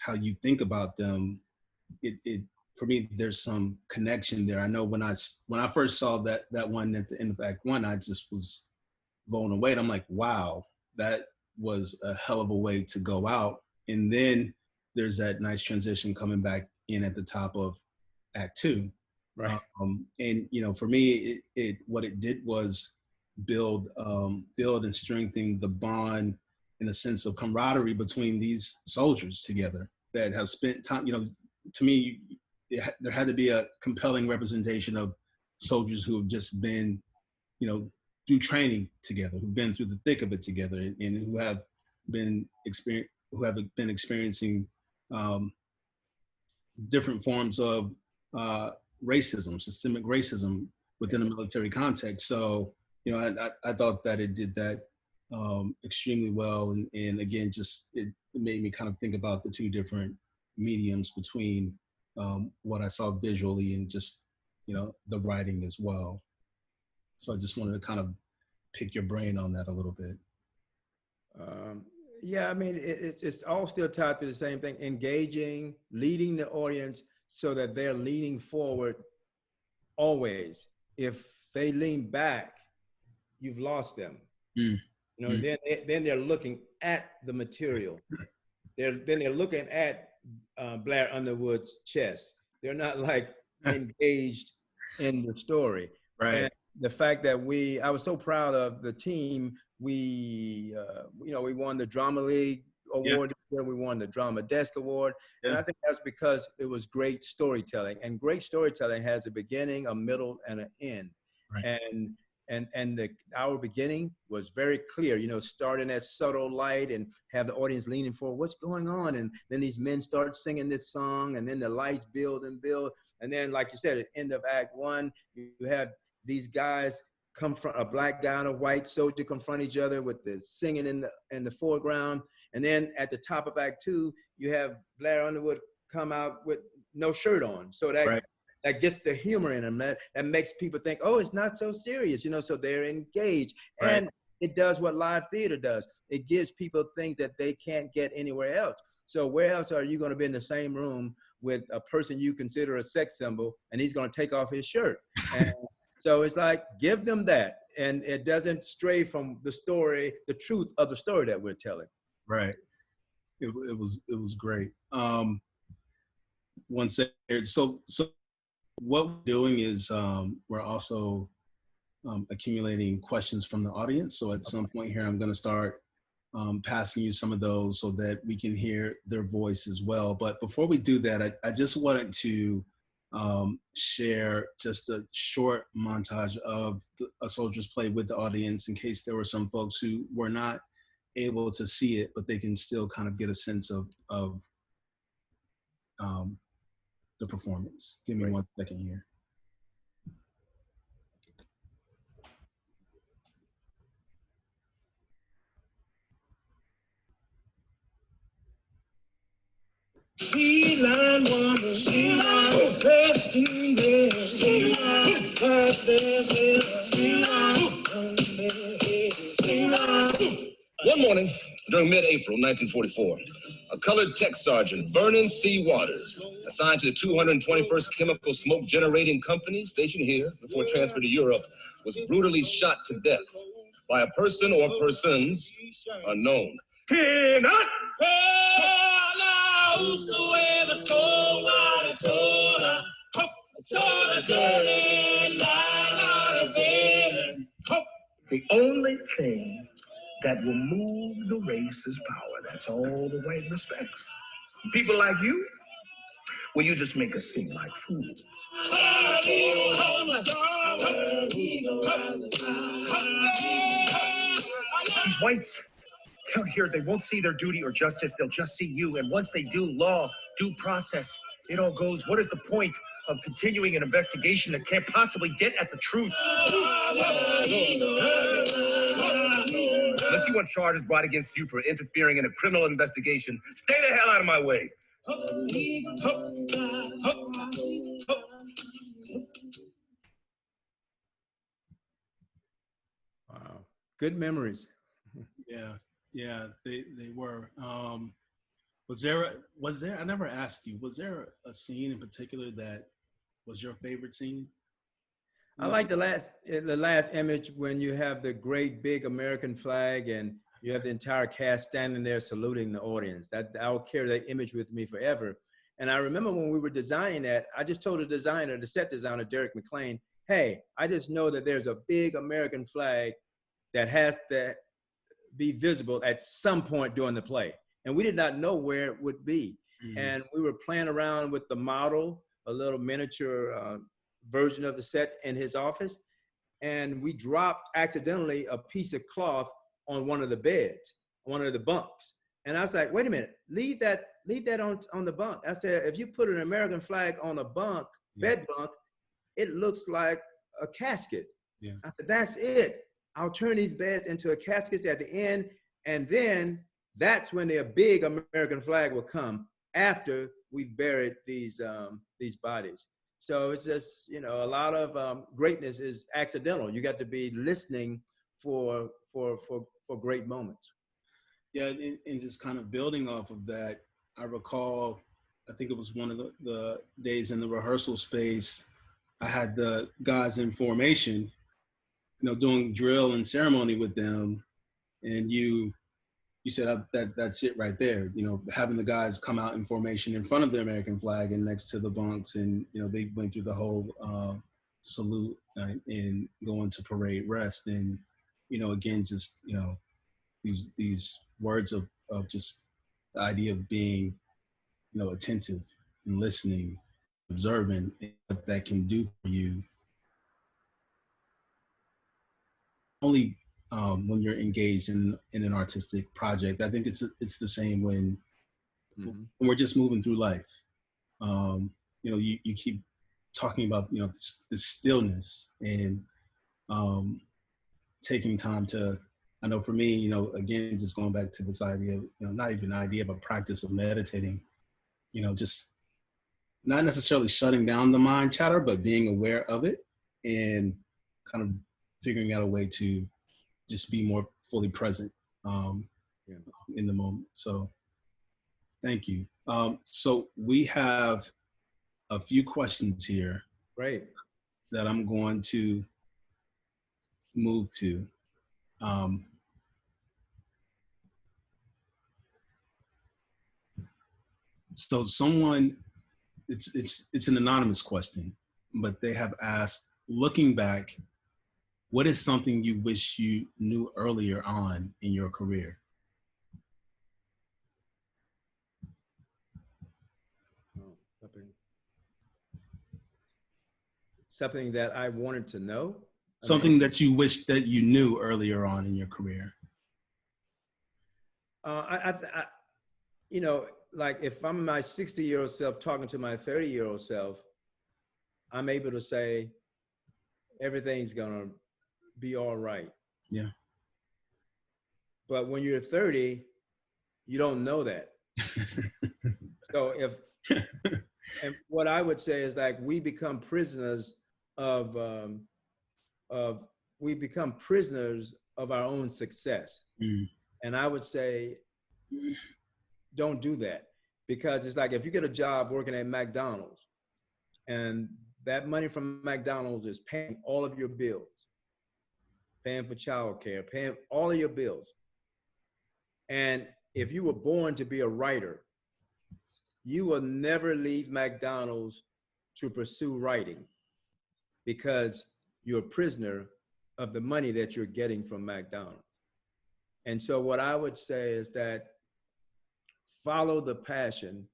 how you think about them, it for me, there's some connection there. I know when I first saw that one at the end of Act 1, I just was blown away. And I'm like, wow, that was a hell of a way to go out. And then there's that nice transition coming back in at the top of Act 2. Right. And you know, for me, it what it did was build and strengthen the bond in a sense of camaraderie between these soldiers together that have spent time. You know, to me, there had to be a compelling representation of soldiers who have just been, you know, through training together, who've been through the thick of it together, and who have been experiencing different forms of racism, systemic racism within a military context. So, you know, I thought that it did that extremely well. And again, just it made me kind of think about the two different mediums between what I saw visually and just, you know, the writing as well. So I just wanted to kind of pick your brain on that a little bit. Yeah, I mean, it's all still tied to the same thing: engaging, leading the audience so that they're leaning forward always. If they lean back, you've lost them. You know, then they're looking at the material. Then they're looking at Blair Underwood's chest. They're not like engaged in the story. Right. And the fact that I was so proud of the team. We won the Drama League Award. Yeah. We won the Drama Desk Award. Yeah. And I think that's because it was great storytelling. And great storytelling has a beginning, a middle, and an end. Right. And our beginning was very clear, you know, starting at subtle light and have the audience leaning forward, what's going on? And then these men start singing this song, and then the lights build and build. And then, like you said, at the end of Act 1, you have these guys confront a black guy and a white soldier confront each other with the singing in the foreground. And then at the top of Act 2, you have Blair Underwood come out with no shirt on. So that gets the humor in them. That makes people think, oh, it's not so serious, you know, so they're engaged. Right. And it does what live theater does. It gives people things that they can't get anywhere else. So where else are you going to be in the same room with a person you consider a sex symbol, and he's going to take off his shirt? And so it's like, give them that. And it doesn't stray from the story, the truth of the story that we're telling. Right. It was great. One second. So what we're doing is we're also accumulating questions from the audience. So at some point here, I'm going to start passing you some of those so that we can hear their voice as well. But before we do that, I just wanted to share just a short montage of A Soldier's Play with the audience, in case there were some folks who were not able to see it, but they can still kind of get a sense of the performance. Give me 1 second here. Sea line woman, sea line, best in there, sea line, past there, sea line, sea line. One morning, during mid-April 1944, a colored tech sergeant, Vernon C. Waters, assigned to the 221st Chemical Smoke Generating Company, stationed here before transfer to Europe, was brutally shot to death by a person or persons unknown. Whosoever sold water, sold a dirty line out of bed. The only thing that will move the race is power. That's all the white respects. People like you, well, you just make us seem like fools. These whites, they're here, they won't see their duty or justice, they'll just see you. And once they do, law, due process, it all goes, what is the point of continuing an investigation that can't possibly get at the truth? Unless you want charges brought against you for interfering in a criminal investigation, stay the hell out of my way. Wow, good memories. Yeah, they were. Was there, I never asked you, was there a scene in particular that was your favorite scene? I like the last image when you have the great big American flag and you have the entire cast standing there saluting the audience. That I'll carry that image with me forever. And I remember when we were designing that, I just told the set designer, Derek McLean, hey, I just know that there's a big American flag that has to be visible at some point during the play. And we did not know where it would be. Mm-hmm. And we were playing around with the model, a little miniature version of the set in his office. And we dropped accidentally a piece of cloth on one of the beds, one of the bunks. And I was like, wait a minute, leave that on the bunk. I said, if you put an American flag on a bunk, bed bunk, it looks like a casket. Yeah. I said, that's it. I'll turn these beds into a casket at the end. And then that's when the big American flag will come after we've buried these bodies. So it's just, you know, a lot of greatness is accidental. You got to be listening for great moments. Yeah, and just kind of building off of that, I recall, I think it was one of the days in the rehearsal space, I had the guys in formation, you know, doing drill and ceremony with them, and you said that's it right there. You know, having the guys come out in formation in front of the American flag and next to the bunks, and you know they went through the whole salute and going to parade rest, and you know again just you know these words of just the idea of being you know attentive and listening, observing, and what that can do for you. Only when you're engaged in an artistic project. I think it's the same when we're just moving through life. You know, you keep talking about, you know, the stillness and taking time to, I know for me, you know, again, just going back to this idea of, you know, not even idea, but practice of meditating, you know, just not necessarily shutting down the mind chatter, but being aware of it and kind of figuring out a way to just be more fully present Yeah. in the moment. So thank you. So we have a few questions here Great. that I'm going to move to. So someone, it's an anonymous question, but they have asked, looking back, what is something you wish you knew earlier on in your career? Oh, something that I wanted to know. Something that you wish that you knew earlier on in your career. You know, like if I'm my 60-year-old self talking to my 30-year-old self, I'm able to say everything's gonna be all right. Yeah. But when you're 30, you don't know that. So and what I would say is like we become prisoners of we become prisoners of our own success. Mm. And I would say, don't do that, because it's like if you get a job working at McDonald's and that money from McDonald's is paying all of your bills, paying for childcare, paying all of your bills. And if you were born to be a writer, you will never leave McDonald's to pursue writing because you're a prisoner of the money that you're getting from McDonald's. And so what I would say is that follow the passion.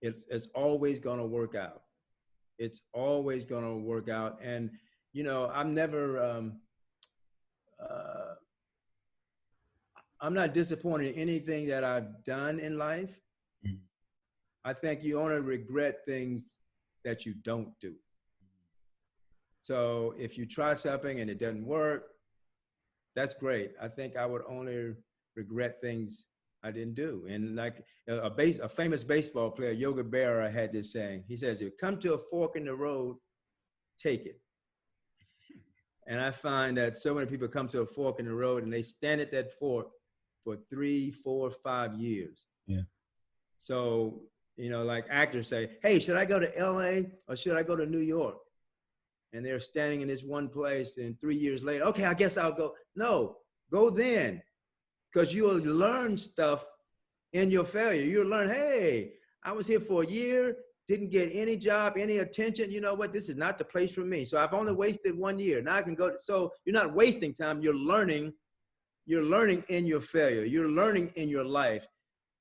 It's always going to work out. It's always going to work out. And, you know, I'm not disappointed in anything that I've done in life. Mm-hmm. I think you only regret things that you don't do. So if you try something and it doesn't work, that's great. I think I would only regret things I didn't do. And like a famous baseball player, Yogi Berra, had this saying. He says, if you come to a fork in the road, take it. And I find that so many people come to a fork in the road and they stand at that fork for 3, 4, 5 years. Yeah. So, you know, like actors say, hey, should I go to LA or should I go to New York? And they're standing in this one place, and 3 years later, okay, I guess I'll go. No, go then, because you'll learn stuff in your failure. You'll learn, hey, I was here for a year, didn't get any job, any attention. You know what? This is not the place for me. So I've only wasted 1 year. Now I can go. So you're not wasting time. You're learning. You're learning in your failure. You're learning in your life.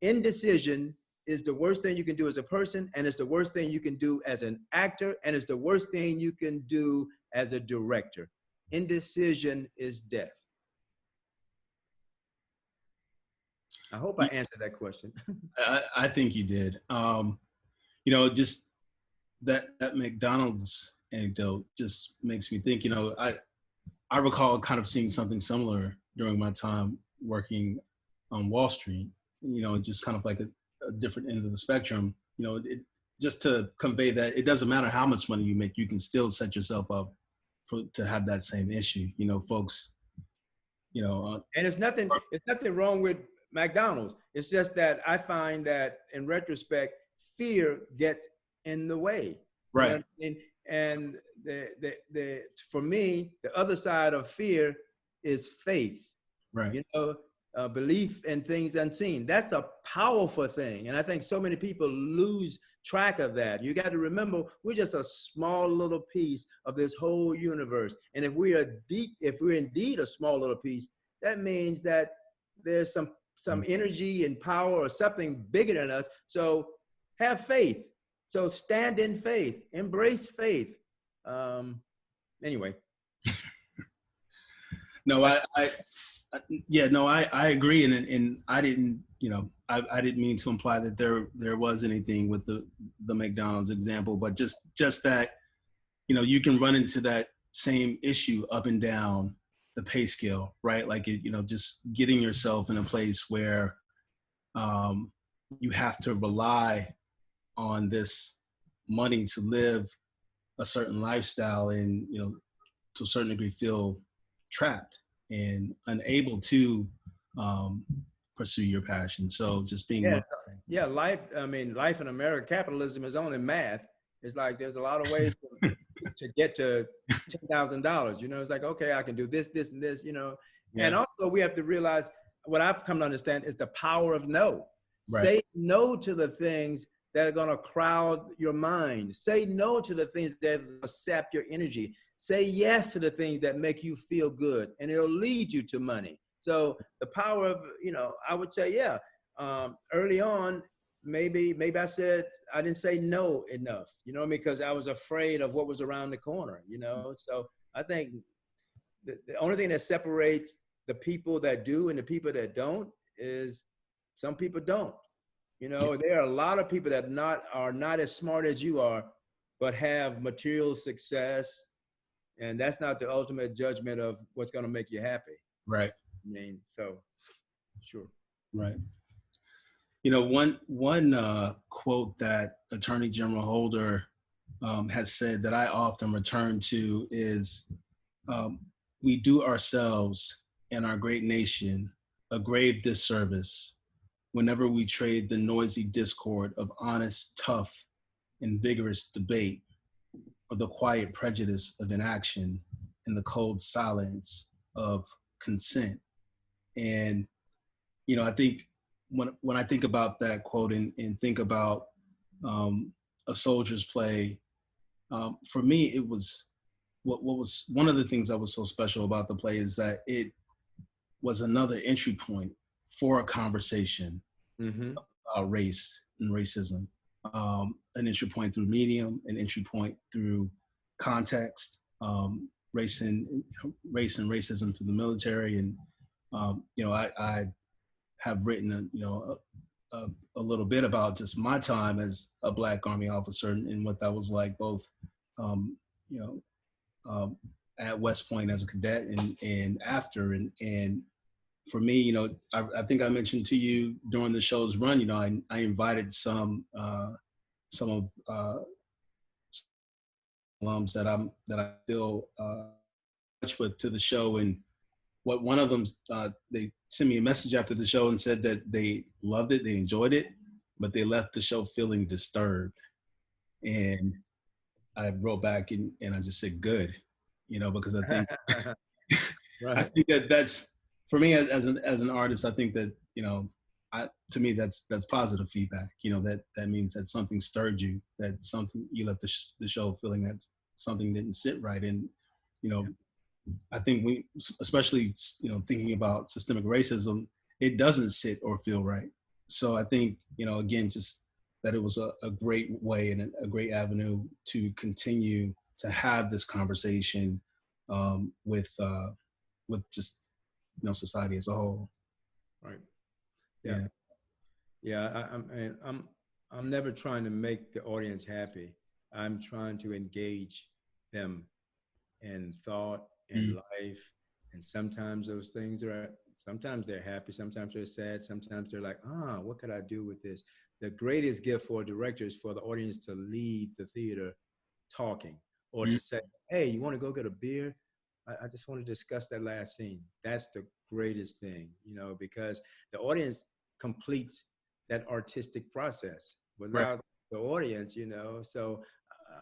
Indecision is the worst thing you can do as a person, and it's the worst thing you can do as an actor, and it's the worst thing you can do as a director. Indecision is death. I hope I answered that question. I think you did. You know, just that McDonald's anecdote just makes me think, you know, I recall kind of seeing something similar during my time working on Wall Street, you know, just kind of like a different end of the spectrum, you know, just to convey that it doesn't matter how much money you make, you can still set yourself up to have that same issue, you know, folks, you know. And it's nothing wrong with McDonald's. It's just that I find that in retrospect, fear gets in the way. Right. You know, and for me, the other side of fear is faith. Right. You know, belief in things unseen. That's a powerful thing. And I think so many people lose track of that. You got to remember, we're just a small little piece of this whole universe. And if we're indeed a small little piece, that means that there's some energy and power or something bigger than us. So have faith. So stand in faith, embrace faith. Anyway. No, I agree. And I didn't, you know, I didn't mean to imply that there was anything with the McDonald's example, but just that, you know, you can run into that same issue up and down the pay scale, right? Like, just getting yourself in a place where you have to rely on this money to live a certain lifestyle, and, to a certain degree feel trapped and unable to pursue your passion. So just being yeah, life. I mean, life in America, capitalism is only math. It's like there's a lot of ways to get to $10,000. It's like, okay, I can do this, this, and this. And also we have to realize what I've come to understand is the power of no. Right. Say no to the things that are going to crowd your mind. Say no to the things that sap your energy. Say yes to the things that make you feel good, and it'll lead you to money. So the power of, I would say, early on, maybe I said, I didn't say no enough, because I was afraid of what was around the corner, So I think the only thing that separates the people that do and the people that don't is some people don't. There are a lot of people that are not as smart as you are, but have material success. And that's not the ultimate judgment of what's going to make you happy. Right. I mean, so sure. Right. One quote that Attorney General Holder has said that I often return to is, we do ourselves and our great nation a grave disservice whenever we trade the noisy discord of honest, tough, and vigorous debate for the quiet prejudice of inaction and the cold silence of consent. And, I think when I think about that quote and think about A Soldier's Play, for me, it was what was one of the things that was so special about the play is that it was another entry point for a conversation about race and racism, an entry point through medium, an entry point through context, race and racism through the military. And, I have written, a little bit about just my time as a Black Army officer and what that was like, both, at West Point as a cadet and after. And for me, I think I mentioned to you during the show's run, I invited some of alums that I still touch with to the show. And what one of them, they sent me a message after the show and said that they loved it, they enjoyed it, but they left the show feeling disturbed. And I wrote back and I just said, good, because I think, right. I think that's, for me as an artist, I think that, to me, that's positive feedback, that means that something stirred you, that something, you left the show feeling that something didn't sit right. And, I think we, especially, thinking about systemic racism, it doesn't sit or feel right. So I think, again, just that it was a great way and a great avenue to continue to have this conversation with just, society as a whole. Right. Yeah. I'm never trying to make the audience happy. I'm trying to engage them in thought and life. And sometimes those things sometimes they're happy, sometimes they're sad, sometimes they're like, what could I do with this? The greatest gift for a director is for the audience to leave the theater talking, or to say, hey, you want to go get a beer? I just want to discuss that last scene. That's the greatest thing, because the audience completes that artistic process. Without the audience, so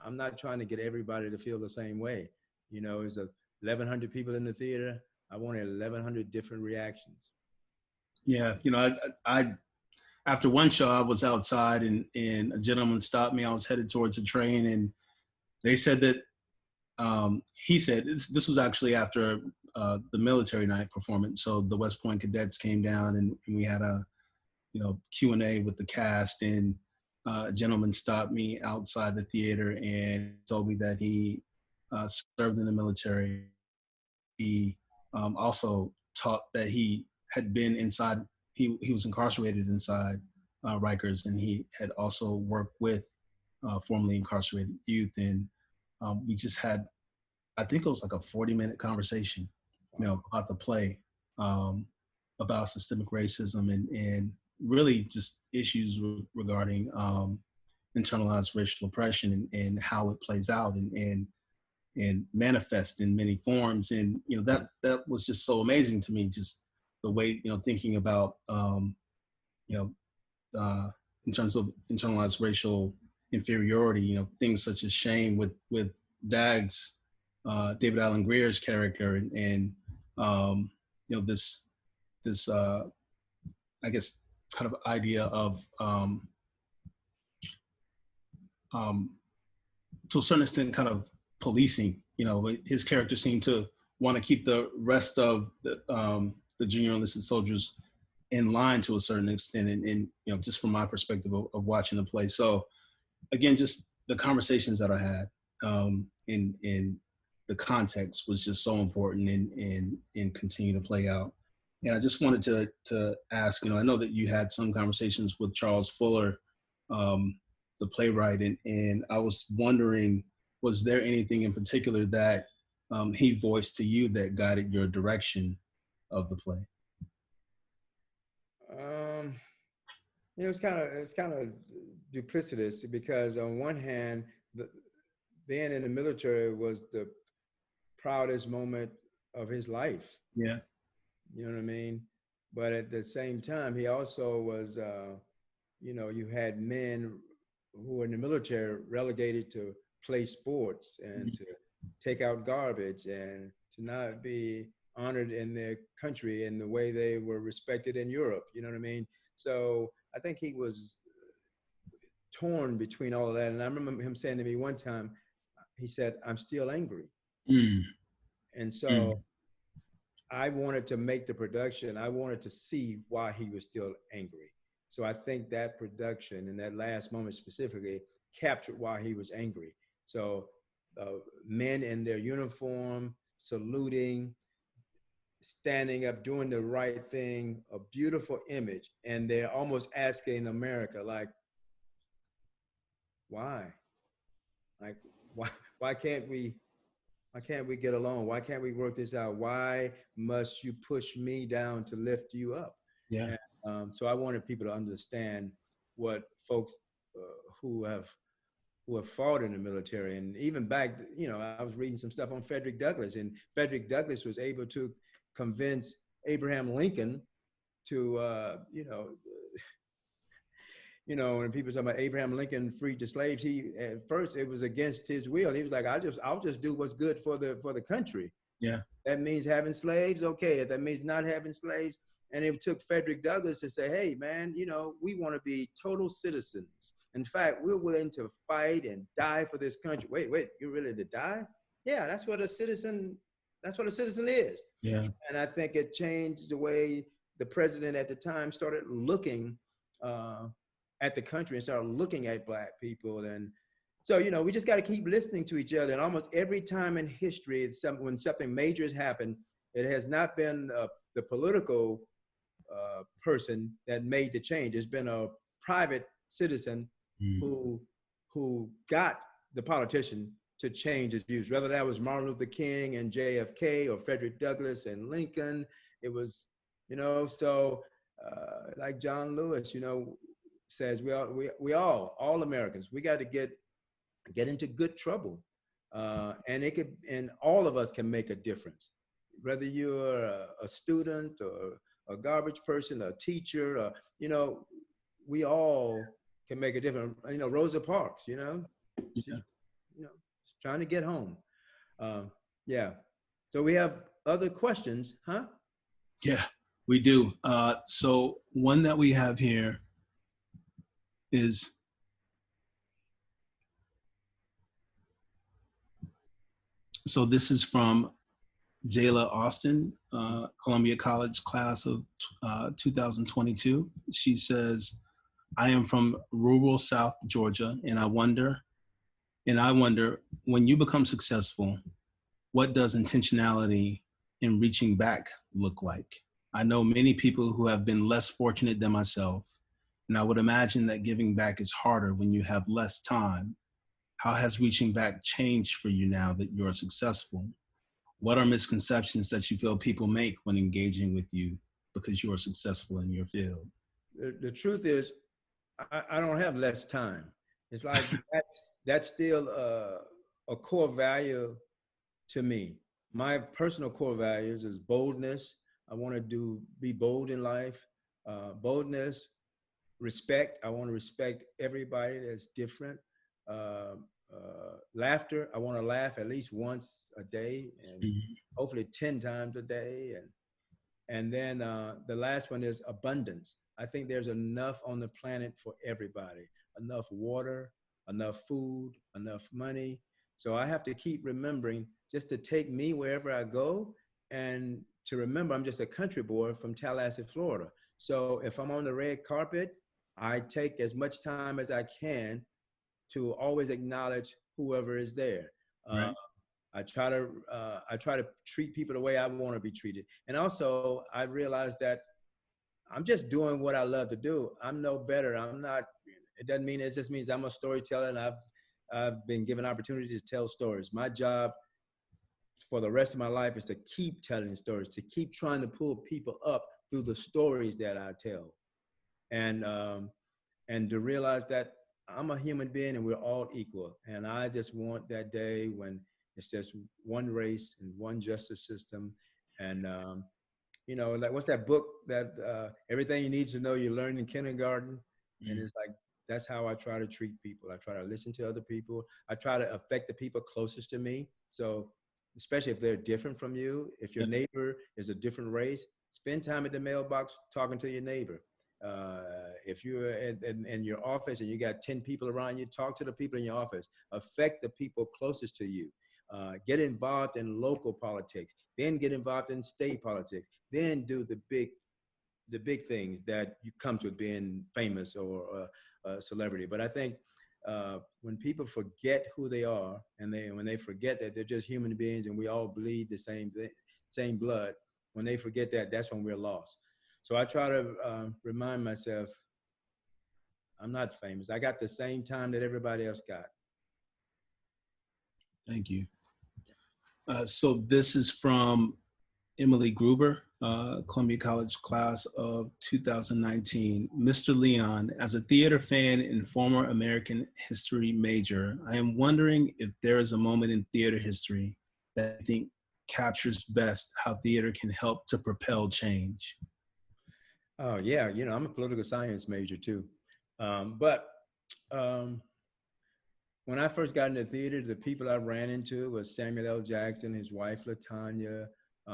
I'm not trying to get everybody to feel the same way. There's 1,100 people in the theater. I wanted 1,100 different reactions. Yeah, I after one show, I was outside and a gentleman stopped me. I was headed towards a train, and they said that he said this was actually after the military night performance. So the West Point cadets came down, and we had a Q&A with the cast, and a gentleman stopped me outside the theater and told me that he served in the military. He also taught that he had been inside, he was incarcerated inside Rikers, and he had also worked with formerly incarcerated youth. And we just had, I think it was like a 40-minute conversation, you know, about the play, about systemic racism and really just issues regarding internalized racial oppression and how it plays out and manifest in many forms. And, you know, that was just so amazing to me, just the way, you know, thinking about, you know, in terms of internalized racial inferiority, you know, things such as shame with Dag's, David Allen Greer's character and you know, this I guess kind of idea of to a certain extent kind of policing. You know, his character seemed to want to keep the rest of the junior enlisted soldiers in line to a certain extent, and you know, just from my perspective of watching the play. So again, just the conversations that I had in the context was just so important and continue to play out. And I just wanted to ask, you know, I know that you had some conversations with Charles Fuller, the playwright, and I was wondering, was there anything in particular that he voiced to you that guided your direction of the play? You know, it's kind of duplicitous because on one hand, being in the military was the proudest moment of his life. Yeah. You know what I mean? But at the same time, he also was, you know, you had men who were in the military relegated to play sports and to take out garbage and to not be honored in their country in the way they were respected in Europe. You know what I mean? So I think he was torn between all of that. And I remember him saying to me one time, he said, "I'm still angry." And so I wanted to make the production. I wanted to see why he was still angry. So I think that production and that last moment specifically captured why he was angry. So men in their uniform, saluting, standing up, doing the right thing, a beautiful image. And they're almost asking America, like, why? Like, why can't we get along? Why can't we work this out? Why must you push me down to lift you up? Yeah. And, so I wanted people to understand what folks who have fought in the military, and even back, you know, I was reading some stuff on Frederick Douglass, and Frederick Douglass was able to convince Abraham Lincoln to, when people talk about Abraham Lincoln freed the slaves, he at first it was against his will. He was like, I'll just do what's good for the country. Yeah. That means having slaves, okay. If that means not having slaves, and it took Frederick Douglass to say, hey man, you know, we want to be total citizens. In fact, we're willing to fight and die for this country. Wait, you're willing to die? Yeah, that's what a citizen is. Yeah. And I think it changed the way the president at the time started looking at the country and started looking at Black people. And so, you know, we just got to keep listening to each other. And almost every time in history, when something major has happened, it has not been the political person that made the change. It's been a private citizen who got the politician to change his views, whether that was Martin Luther King and JFK or Frederick Douglass and Lincoln. It was, you know, so like John Lewis, you know, says we all Americans, we got to get into good trouble, and all of us can make a difference, whether you're a student or a garbage person, a teacher, you know, we all can make a difference. You know, Rosa Parks, you know, she's, you know, trying to get home. Yeah. So we have other questions, huh? Yeah, we do. So one that we have here is, so this is from Jayla Austin, Columbia College class of 2022. She says, I am from rural South Georgia, and I wonder, when you become successful, what does intentionality in reaching back look like? I know many people who have been less fortunate than myself, and I would imagine that giving back is harder when you have less time. How has reaching back changed for you now that you're successful? What are misconceptions that you feel people make when engaging with you because you are successful in your field? The truth is, I don't have less time. It's like that's still a core value to me. My personal core values is boldness. I want to be bold in life. Boldness, respect. I want to respect everybody that's different. Uh, Laughter. I want to laugh at least once a day, and Mhm. hopefully 10 times a day. And then the last one is abundance. I think there's enough on the planet for everybody, enough water, enough food, enough money. So I have to keep remembering just to take me wherever I go, and to remember I'm just a country boy from Tallahassee, Florida. So if I'm on the red carpet, I take as much time as I can to always acknowledge whoever is there. Uh, Right. I try to treat people the way I want to be treated. And also I realize that I'm just doing what I love to do. I'm no better. I'm not, it doesn't mean, it just means I'm a storyteller, and I've been given opportunities to tell stories. My job for the rest of my life is to keep telling stories, to keep trying to pull people up through the stories that I tell. And, and to realize that I'm a human being and we're all equal. And I just want that day when it's just one race and one justice system. And, like, what's that book that everything you need to know you learn in kindergarten? And Mm. it's like, that's how I try to treat people. I try to listen to other people. I try to affect the people closest to me. So especially if they're different from you, if your Yeah. neighbor is a different race, spend time at the mailbox talking to your neighbor. If you're in your office and you got 10 people around you, talk to the people in your office. Affect the people closest to you. Get involved in local politics, then get involved in state politics, then do the big things that you comes with being famous or a celebrity. But I think when people forget who they are, and when they forget that they're just human beings and we all bleed the same blood, when they forget that, that's when we're lost. So I try to remind myself, I'm not famous. I got the same time that everybody else got. Thank you. So this is from Emily Gruber, Columbia College class of 2019. Mr. Leon, as a theater fan and former American history major, I am wondering if there is a moment in theater history that I think captures best how theater can help to propel change. Oh yeah, I'm a political science major too. But when I first got into theater, the people I ran into was Samuel L. Jackson, his wife LaTanya.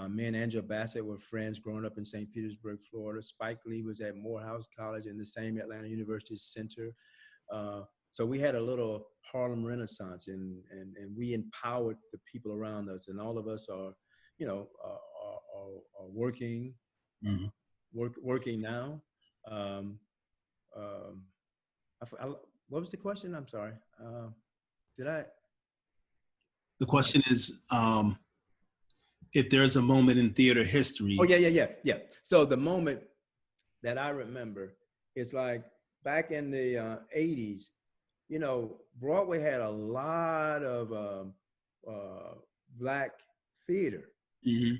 Me and Angela Bassett were friends growing up in St. Petersburg, Florida. Spike Lee was at Morehouse College in the same Atlanta University Center. So we had a little Harlem Renaissance, and we empowered the people around us, and all of us are, are working, Mm-hmm. working now. Um, um, what was the question? I'm sorry. Did I? The question is, if there's a moment in theater Oh history. yeah. So the moment that I remember is like back in the 80s. Broadway had a lot of black theater. Mm-hmm.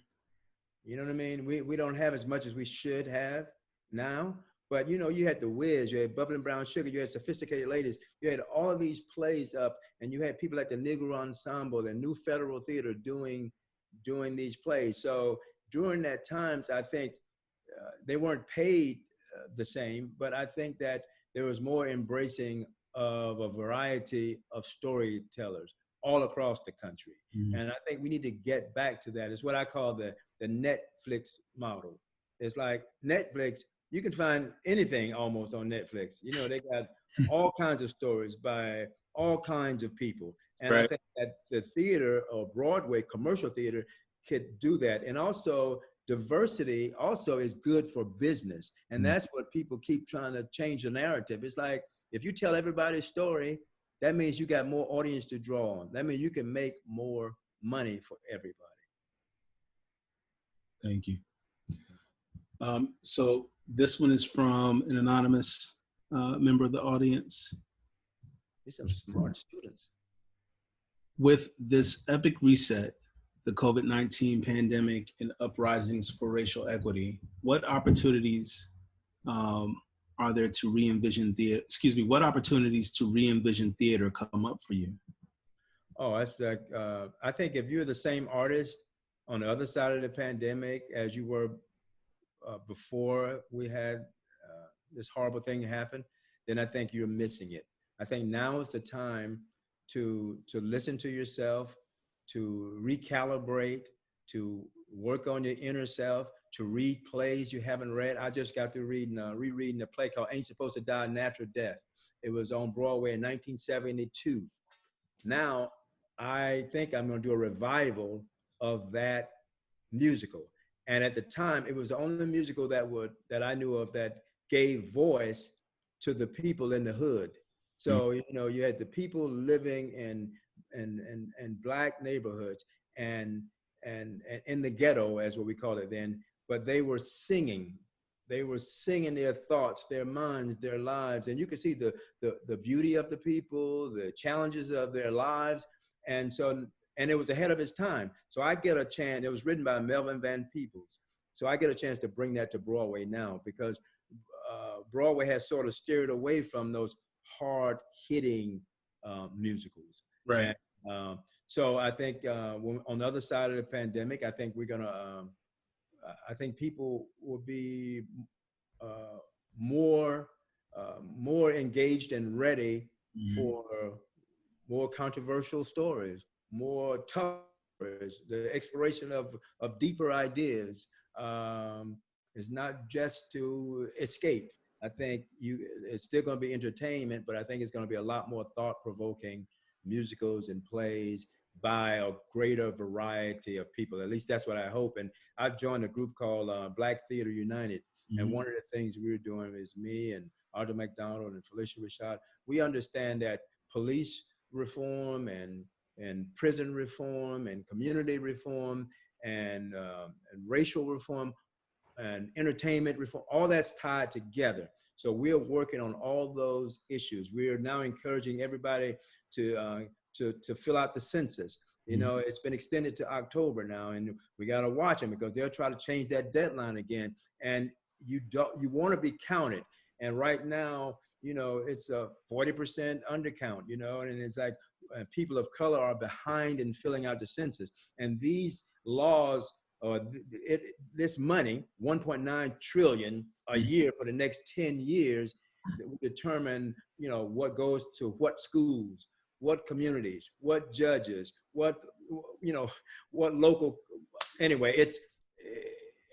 You know what I mean? We don't have as much as we should have now. But you had the Wiz, you had Bubbling Brown Sugar, you had Sophisticated Ladies, you had all of these plays up, and you had people like the Negro Ensemble and New Federal Theater doing these plays. So during that times, I think they weren't paid the same, but I think that there was more embracing of a variety of storytellers all across the country. Mm-hmm. And I think we need to get back to that. It's what I call the Netflix model. It's like Netflix, you can find anything almost on Netflix. They got all kinds of stories by all kinds of people. And I Right. think that the theater or Broadway commercial theater could do that. And also diversity also is good for business. And Mm-hmm. that's what people keep trying to change the narrative. It's like, if you tell everybody's story, that means you got more audience to draw on. That means you can make more money for everybody. Thank you. So this one is from an anonymous member of the audience. These some smart students. With this epic reset, the COVID-19 pandemic and uprisings for racial equity, what opportunities um, are there to re-envision theater? Excuse me, what opportunities to re-envision theater come up for you? Oh, that's like, I think if you're the same artist on the other side of the pandemic as you were before we had this horrible thing happen, then I think you're missing it. I think now is the time to listen to yourself, to recalibrate, to work on your inner self, to read plays you haven't read. I just got to rereading a play called Ain't Supposed to Die a Natural Death. It was on Broadway in 1972. Now, I think I'm going to do a revival of that musical. And at the time, it was the only musical that I knew of that gave voice to the people in the hood. So, you know, you had the people living in black neighborhoods and in the ghetto, as what we call it then, but they were singing. They were singing their thoughts, their minds, their lives. And you could see the beauty of the people, the challenges of their lives. And so, and it was ahead of its time. So I get a chance, it was written by Melvin Van Peebles. So I get a chance to bring that to Broadway now, because Broadway has sort of steered away from those hard hitting musicals. Right. And, so I think on the other side of the pandemic, I think we're gonna, I think people will be more engaged and ready for more controversial stories, more tough stories, the exploration of deeper ideas. Is not just to escape. I think it's still going to be entertainment, but I think it's going to be a lot more thought-provoking musicals and plays by a greater variety of people. At least that's what I hope. And I've joined a group called Black Theater United. And one of the things we're doing is me and Arthur McDonald and Felicia Rashad, we understand that police reform and prison reform and community reform and racial reform and entertainment reform, all that's tied together. So we're working on all those issues. We are now encouraging everybody to fill out the census. You know, it's been extended to October now, and we got to watch them because they'll try to change that deadline again. And you want to be counted. And right now, you know, it's a 40% undercount, you know, and it's like people of color are behind in filling out the census. And these laws, this money, 1.9 trillion a year for the next 10 years, that will determine, you know, what goes to what schools, what communities, what judges, what, you know, what local, anyway, it's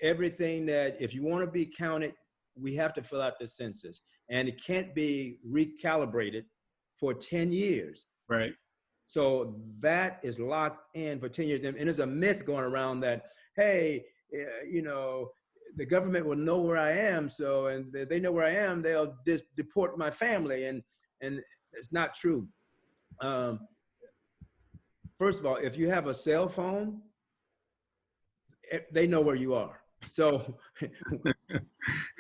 everything that if you want to be counted, we have to fill out the census, and it can't be recalibrated for 10 years. Right. So that is locked in for 10 years. And there's a myth going around that, hey, you know, the government will know where I am. So, and they know where I am, they'll just deport my family. And it's not true. First of all, if you have a cell phone, they know where you are. So we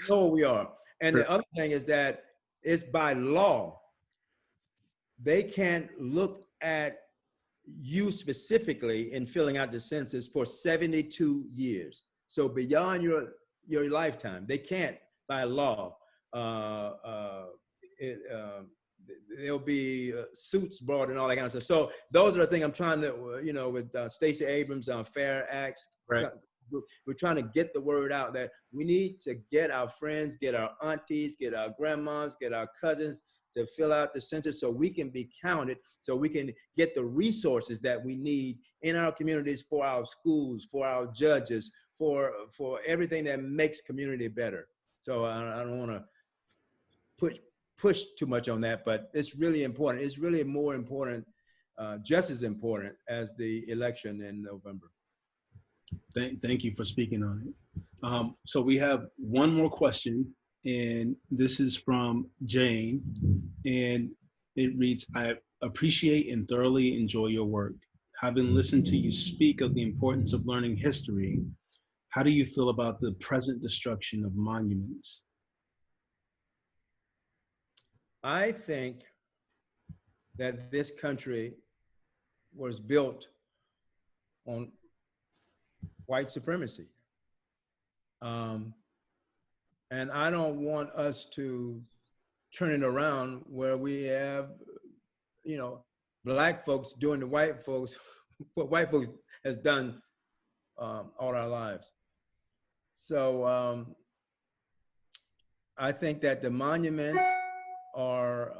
know where we are. And the other thing is that it's by law. They can't look at you specifically in filling out the census for 72 years. So beyond your lifetime, they can't by law. There'll be suits brought and all that kind of stuff. So those are the things I'm trying to, you know, with Stacey Abrams on Fair Acts. Right. We're trying to get the word out that we need to get our friends, get our aunties, get our grandmas, get our cousins to fill out the census so we can be counted, so we can get the resources that we need in our communities for our schools, for our judges, for everything that makes community better. So I don't want to push too much on that, but it's really important. It's really more important, just as important as the election in November. Thank you for speaking on it. So we have one more question, and this is from Jane, and it reads, I appreciate and thoroughly enjoy your work. Having listened to you speak of the importance of learning history, how do you feel about the present destruction of monuments? I think that this country was built on white supremacy. Um, and I don't want us to turn it around where we have, you know, black folks doing to white folks what white folks has done all our lives. So I think that the monuments are,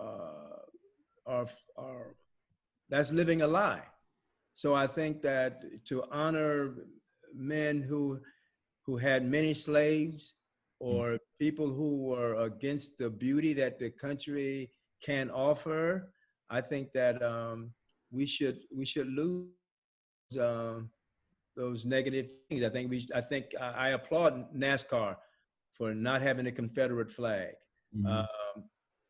are that's living a lie. So I think that to honor men who had many slaves, or people who were against the beauty that the country can offer, I think that we should lose those negative things. I applaud NASCAR for not having a Confederate flag. Mhm.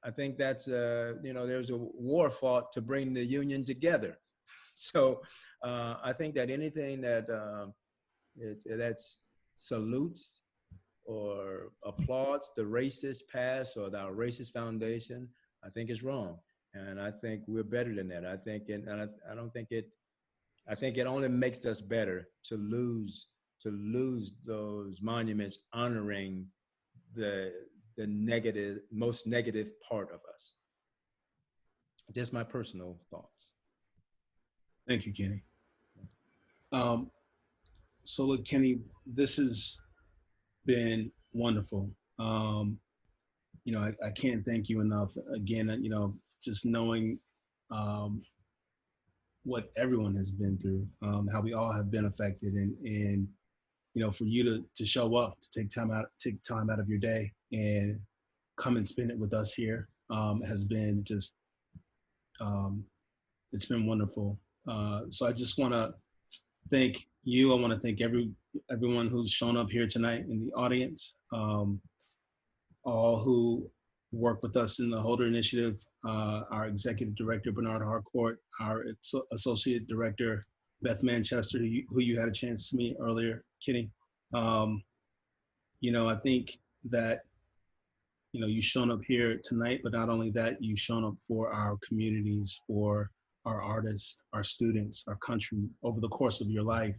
I think that's there's a war fought to bring the Union together. So I think that anything that's salutes or applauds the racist past or our racist foundation, I think is wrong. And I think we're better than that. I don't think it. I think it only makes us better to lose those monuments honoring the most negative part of us. Just my personal thoughts. Thank you, Kenny. So look, Kenny, this has been wonderful. I can't thank you enough. Again, just knowing what everyone has been through, how we all have been affected, and for you to show up, to take time out of your day and come and spend it with us here has been just it's been wonderful. So I just want to thank you. I want to thank everyone who's shown up here tonight in the audience, all who work with us in the Holder Initiative, our executive director, Bernard Harcourt, our associate director, Beth Manchester, who you had a chance to meet earlier, Kenny. I think that, you've shown up here tonight, but not only that, you've shown up for our communities, for our artists, our students, our country over the course of your life.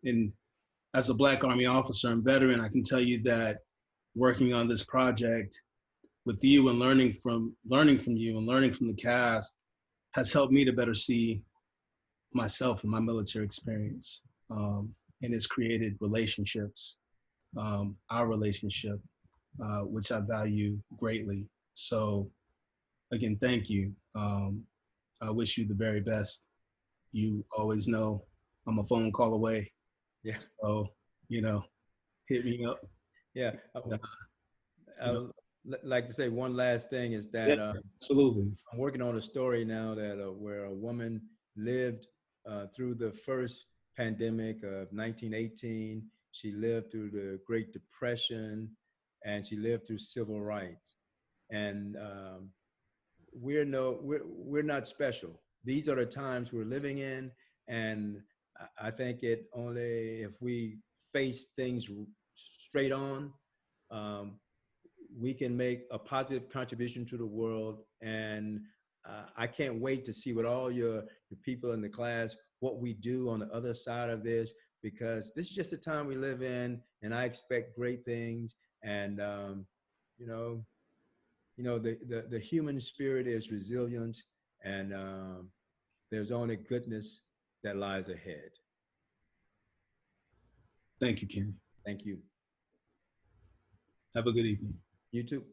And as a Black Army officer and veteran, I can tell you that working on this project with you and learning from you and learning from the cast has helped me to better see myself and my military experience. And it's created relationships, our relationship, which I value greatly. So again, thank you. I wish you the very best. You always know I'm a phone call away. Yeah. So, hit me up. Yeah. I'd like to say one last thing is that Yeah, absolutely. I'm working on a story now that where a woman lived through the first pandemic of 1918. She lived through the Great Depression, and she lived through civil rights. And we're not special. These are the times we're living in, and I think it only if we face things straight on, we can make a positive contribution to the world. And I can't wait to see what all your people in the class, what we do on the other side of this, because this is just the time we live in, and I expect great things. And the human spirit is resilient, and there's only goodness that lies ahead. Thank you, Kenny. Thank you. Have a good evening. You too.